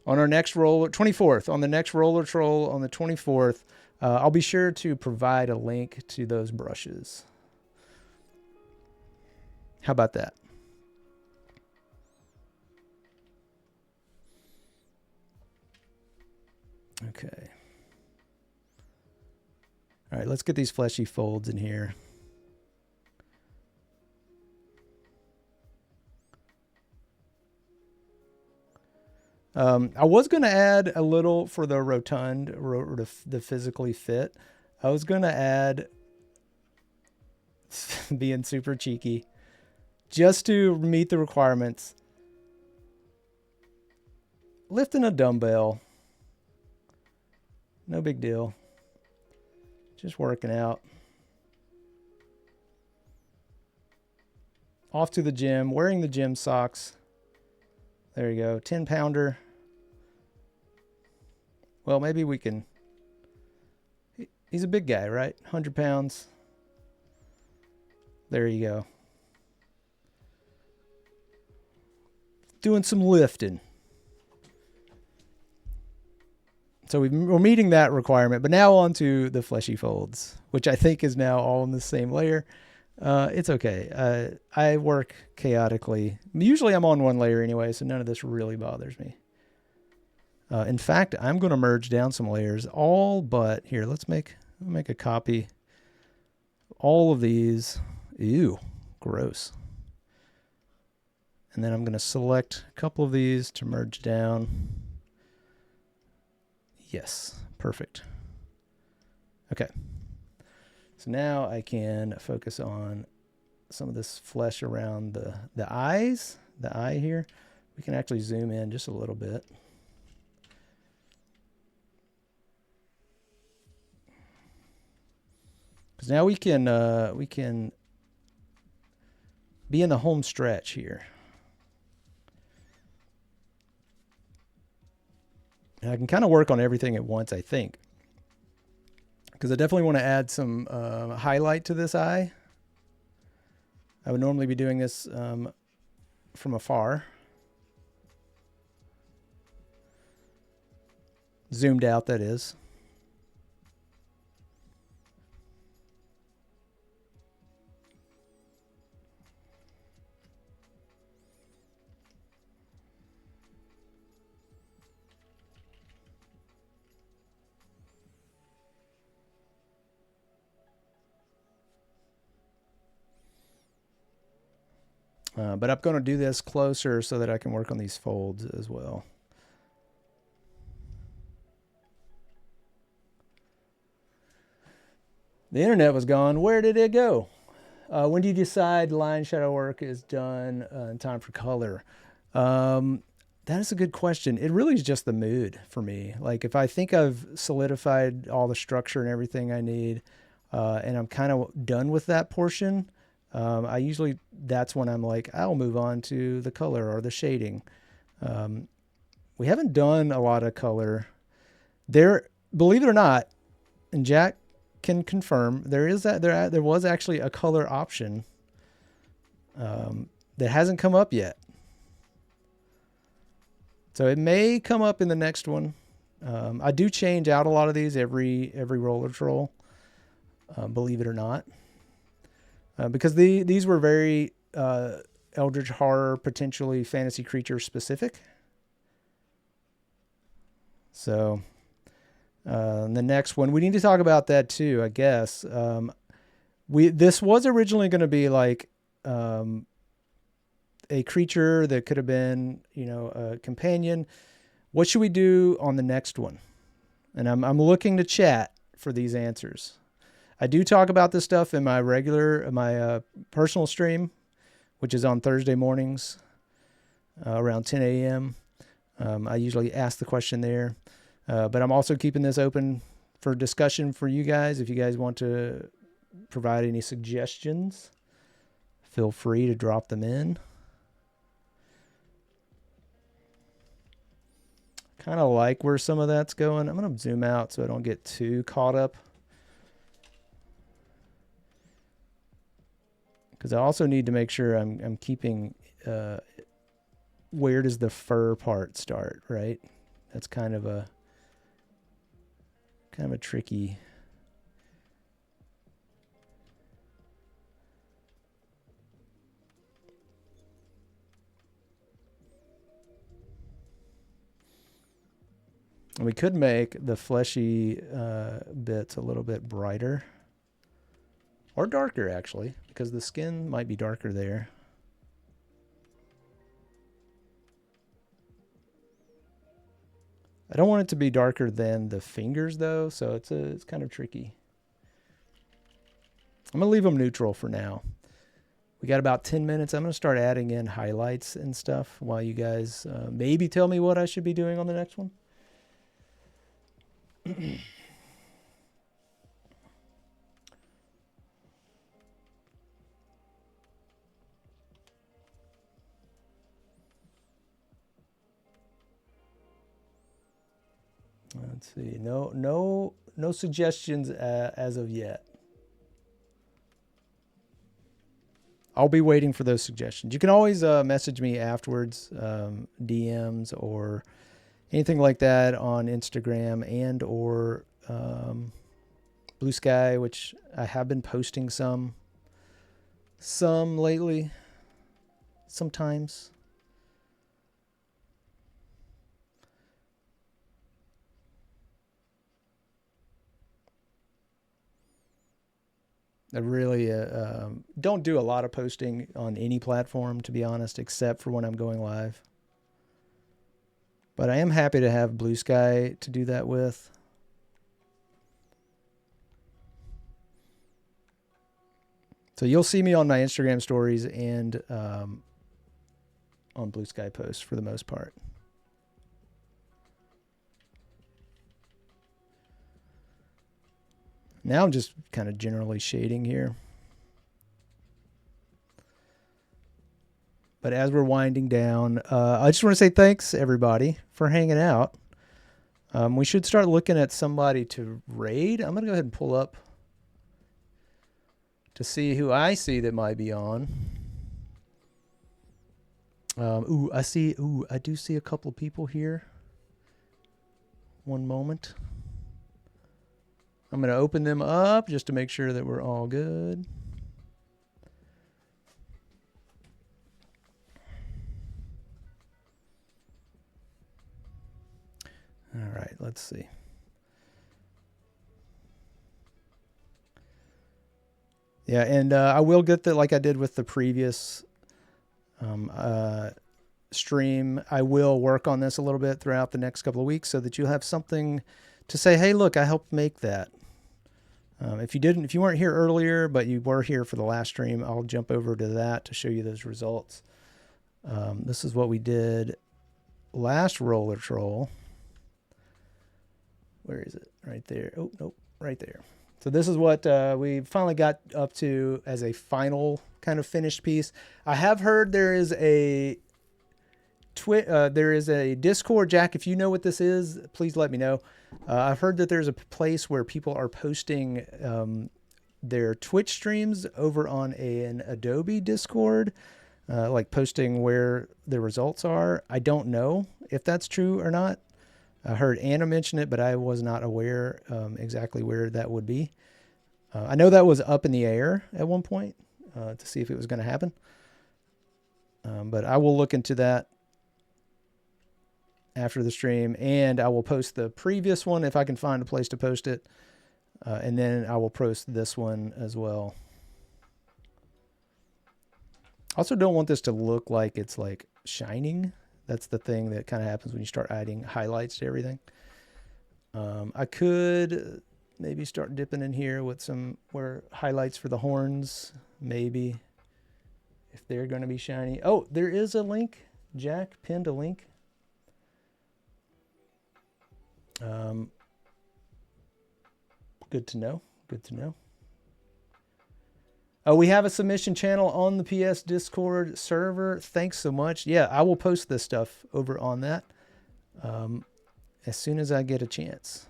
on our next roller, 24th on the next roller troll on the 24th, I'll be sure to provide a link to those brushes. How about that? Okay. All right, let's get these fleshy folds in here. I was going to add a little for the rotund, or the physically fit. I was going to add, being super cheeky, just to meet the requirements, lifting a dumbbell. No big deal. Just working out. off to the gym, wearing the gym socks. There you go, 10 pounder. Well, maybe we can, he's a big guy, right? 100 pounds. There you go. Doing some lifting. So we're meeting that requirement, but now on to the fleshy folds, which I think is now all in the same layer. It's okay. I work chaotically. Usually I'm on one layer anyway, so none of this really bothers me. In fact, I'm going to merge down some layers, all but here. Let's make a copy. All of these. Ew, gross. And then I'm going to select a couple of these to merge down. Yes, perfect. Okay. So now I can focus on some of this flesh around the eyes, the eye here. We can actually zoom in just a little bit. Because now we can be in the home stretch here. And I can kind of work on everything at once, I think. Because I definitely want to add some highlight to this eye. I would normally be doing this from afar. Zoomed out, that is. But I'm going to do this closer so that I can work on these folds as well. The internet was gone. Where did it go? When do you decide line shadow work is done in time for color? That is a good question. It really is just the mood for me. Like if I think I've solidified all the structure and everything I need, and I'm kind of done with that portion, I usually, that's when I'm like, I'll move on to the color or the shading. We haven't done a lot of color there, believe it or not, and Jack can confirm there was actually a color option that hasn't come up yet. So it may come up in the next one. I do change out a lot of these every roller troll, believe it or not. Because these were very Eldritch Horror, potentially fantasy creature specific. So the next one, we need to talk about that too, I guess. This was originally going to be like a creature that could have been, a companion. What should we do on the next one? And I'm looking to chat for these answers. I do talk about this stuff in my personal stream, which is on Thursday mornings around 10 a.m. I usually ask the question there, but I'm also keeping this open for discussion for you guys. If you guys want to provide any suggestions, feel free to drop them in. Kind of like where some of that's going. I'm going to zoom out so I don't get too caught up. Because I also need to make sure I'm keeping, where does the fur part start, right? That's kind of a tricky. And we could make the fleshy bits a little bit brighter. Or darker, actually, because the skin might be darker there. I don't want it to be darker than the fingers, though, so it's kind of tricky. I'm going to leave them neutral for now. We got about 10 minutes. I'm going to start adding in highlights and stuff while you guys maybe tell me what I should be doing on the next one. Let's see. No suggestions as of yet. I'll be waiting for those suggestions. You can always message me afterwards, DMs or anything like that on Instagram and or Blue Sky, which I have been posting some lately, sometimes. I really don't do a lot of posting on any platform, to be honest, except for when I'm going live. But I am happy to have Blue Sky to do that with. So you'll see me on my Instagram stories and on Blue Sky posts for the most part. Now I'm just kind of generally shading here. But as we're winding down, I just want to say thanks, everybody, for hanging out. We should start looking at somebody to raid. I'm going to go ahead and pull up to see who I see that might be on. I do see a couple of people here. One moment. I'm going to open them up just to make sure that we're all good. All right, let's see. Yeah, and I will get that like I did with the previous stream. I will work on this a little bit throughout the next couple of weeks so that you'll have something to say, hey, look, I helped make that. If you weren't here earlier, but you were here for the last stream, I'll jump over to that to show you those results. This is what we did last roller troll. Where is it? Right there. Oh, nope, right there. So this is what we finally got up to as a final kind of finished piece. I have heard there is a Discord. Jack, if you know what this is, please let me know. I've heard that there's a place where people are posting their Twitch streams over on an Adobe Discord, like posting where the results are. I don't know if that's true or not. I heard Anna mention it, but I was not aware exactly where that would be. I know that was up in the air at one point to see if it was going to happen. But I will look into that after the stream, and I will post the previous one if I can find a place to post it. And then I will post this one as well. Also don't want this to look like it's like shining. That's the thing that kind of happens when you start adding highlights to everything. I could maybe start dipping in here with some highlights for the horns, maybe, if they're going to be shiny. Oh, there is a link. Jack pinned a link. Good to know. Good to know. We have a submission channel on the PS Discord server. Thanks so much. Yeah, I will post this stuff over on that as soon as I get a chance.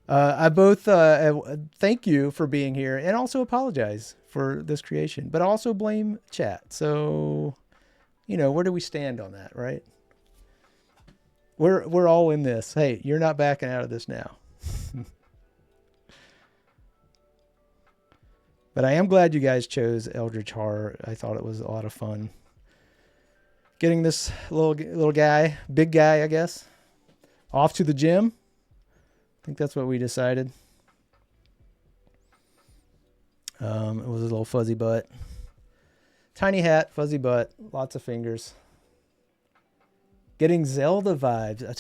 I both thank you for being here and also apologize for this creation, but also blame chat. So, where do we stand on that, right? We're all in this. Hey, you're not backing out of this now. But I am glad you guys chose Eldritch Horror. I thought it was a lot of fun. Getting this little guy, big guy, I guess, off to the gym. I think that's what we decided. It was a little fuzzy butt. Tiny hat, fuzzy butt, lots of fingers. Getting Zelda vibes. I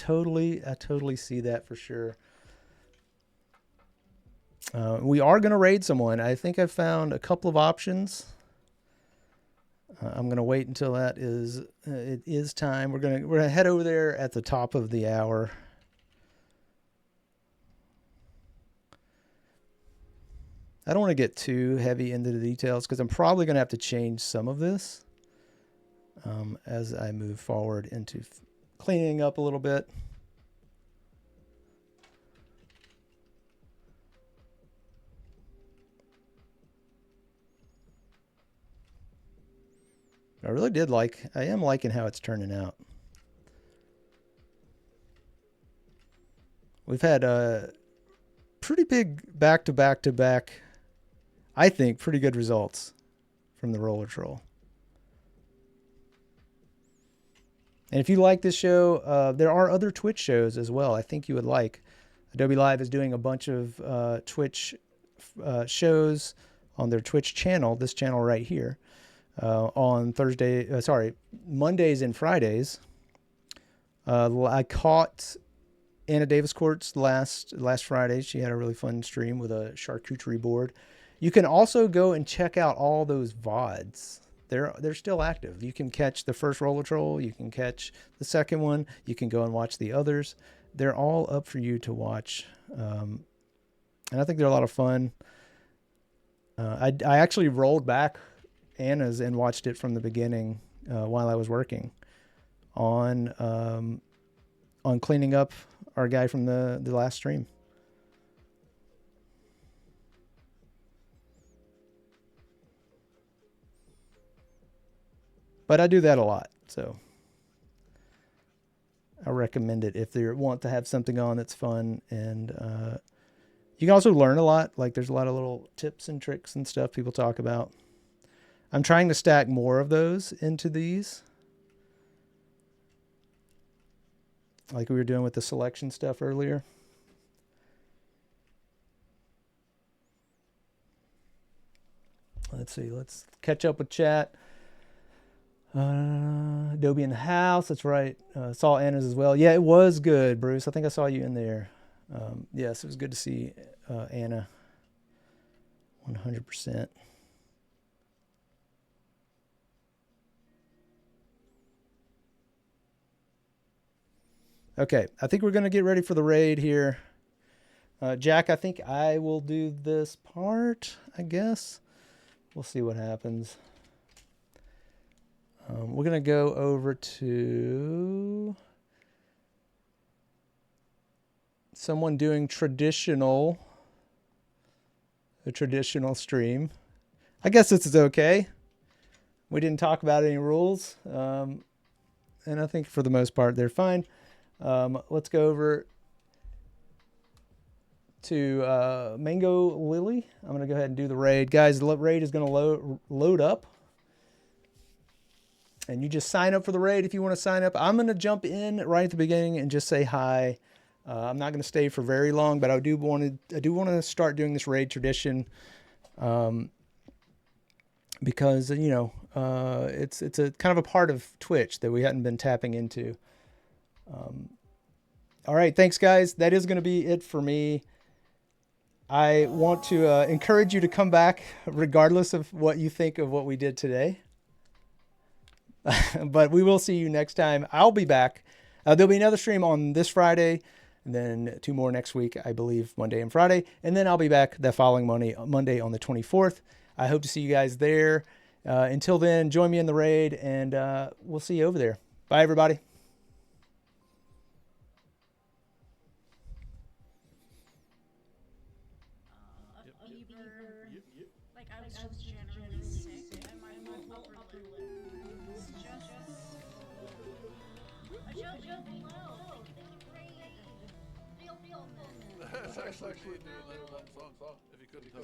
totally see that for sure. We are going to raid someone. I think I've found a couple of options. I'm going to wait until it is time. We're going to head over there at the top of the hour. I don't want to get too heavy into the details because I'm probably going to have to change some of this as I move forward into cleaning up a little bit. I am liking how it's turning out. We've had a pretty big back-to-back-to-back, I think, pretty good results from the roller troll. And if you like this show, there are other Twitch shows as well I think you would like. Adobe Live is doing a bunch of Twitch shows on their Twitch channel, this channel right here, on Mondays and Fridays. I caught Anna Davis Courts last Friday. She had a really fun stream with a charcuterie board. You can also go and check out all those VODs. They're still active. You can catch the first roller troll. You can catch the second one. You can go and watch the others. They're all up for you to watch. And I think they're a lot of fun. I actually rolled back Anna's and watched it from the beginning while I was working on cleaning up our guy from the last stream. But I do that a lot, so I recommend it if you want to have something on that's fun. And you can also learn a lot. Like, there's a lot of little tips and tricks and stuff people talk about. I'm trying to stack more of those into these, like we were doing with the selection stuff earlier. Let's see. Let's catch up with chat. Adobe in the house. That's right. Saw Anna's as well. Yeah, it was good, Bruce. I think I saw you in there. Yes, it was good to see Anna. 100%. Okay, I think we're going to get ready for the raid here. Jack, I think I will do this part, I guess. We'll see what happens. We're going to go over to someone doing a traditional stream. I guess this is okay. We didn't talk about any rules. And I think for the most part, they're fine. Let's go over to Mango Lily. I'm going to go ahead and do the raid. Guys, the raid is going to load up. And you just sign up for the raid if you want to sign up. I'm going to jump in right at the beginning and just say hi. I'm not going to stay for very long, but I do want to start doing this raid tradition, because it's a kind of a part of Twitch that we hadn't been tapping into. All right, thanks guys. That is going to be it for me. I want to encourage you to come back regardless of what you think of what we did today. But we will see you next time. I'll be back. There'll be another stream on this Friday, and then 2 more next week, I believe, Monday and Friday. And then I'll be back the following Monday on the 24th. I hope to see you guys there. Until then, join me in the raid, and we'll see you over there. Bye, everybody. That's actually doing that song, if you couldn't tell.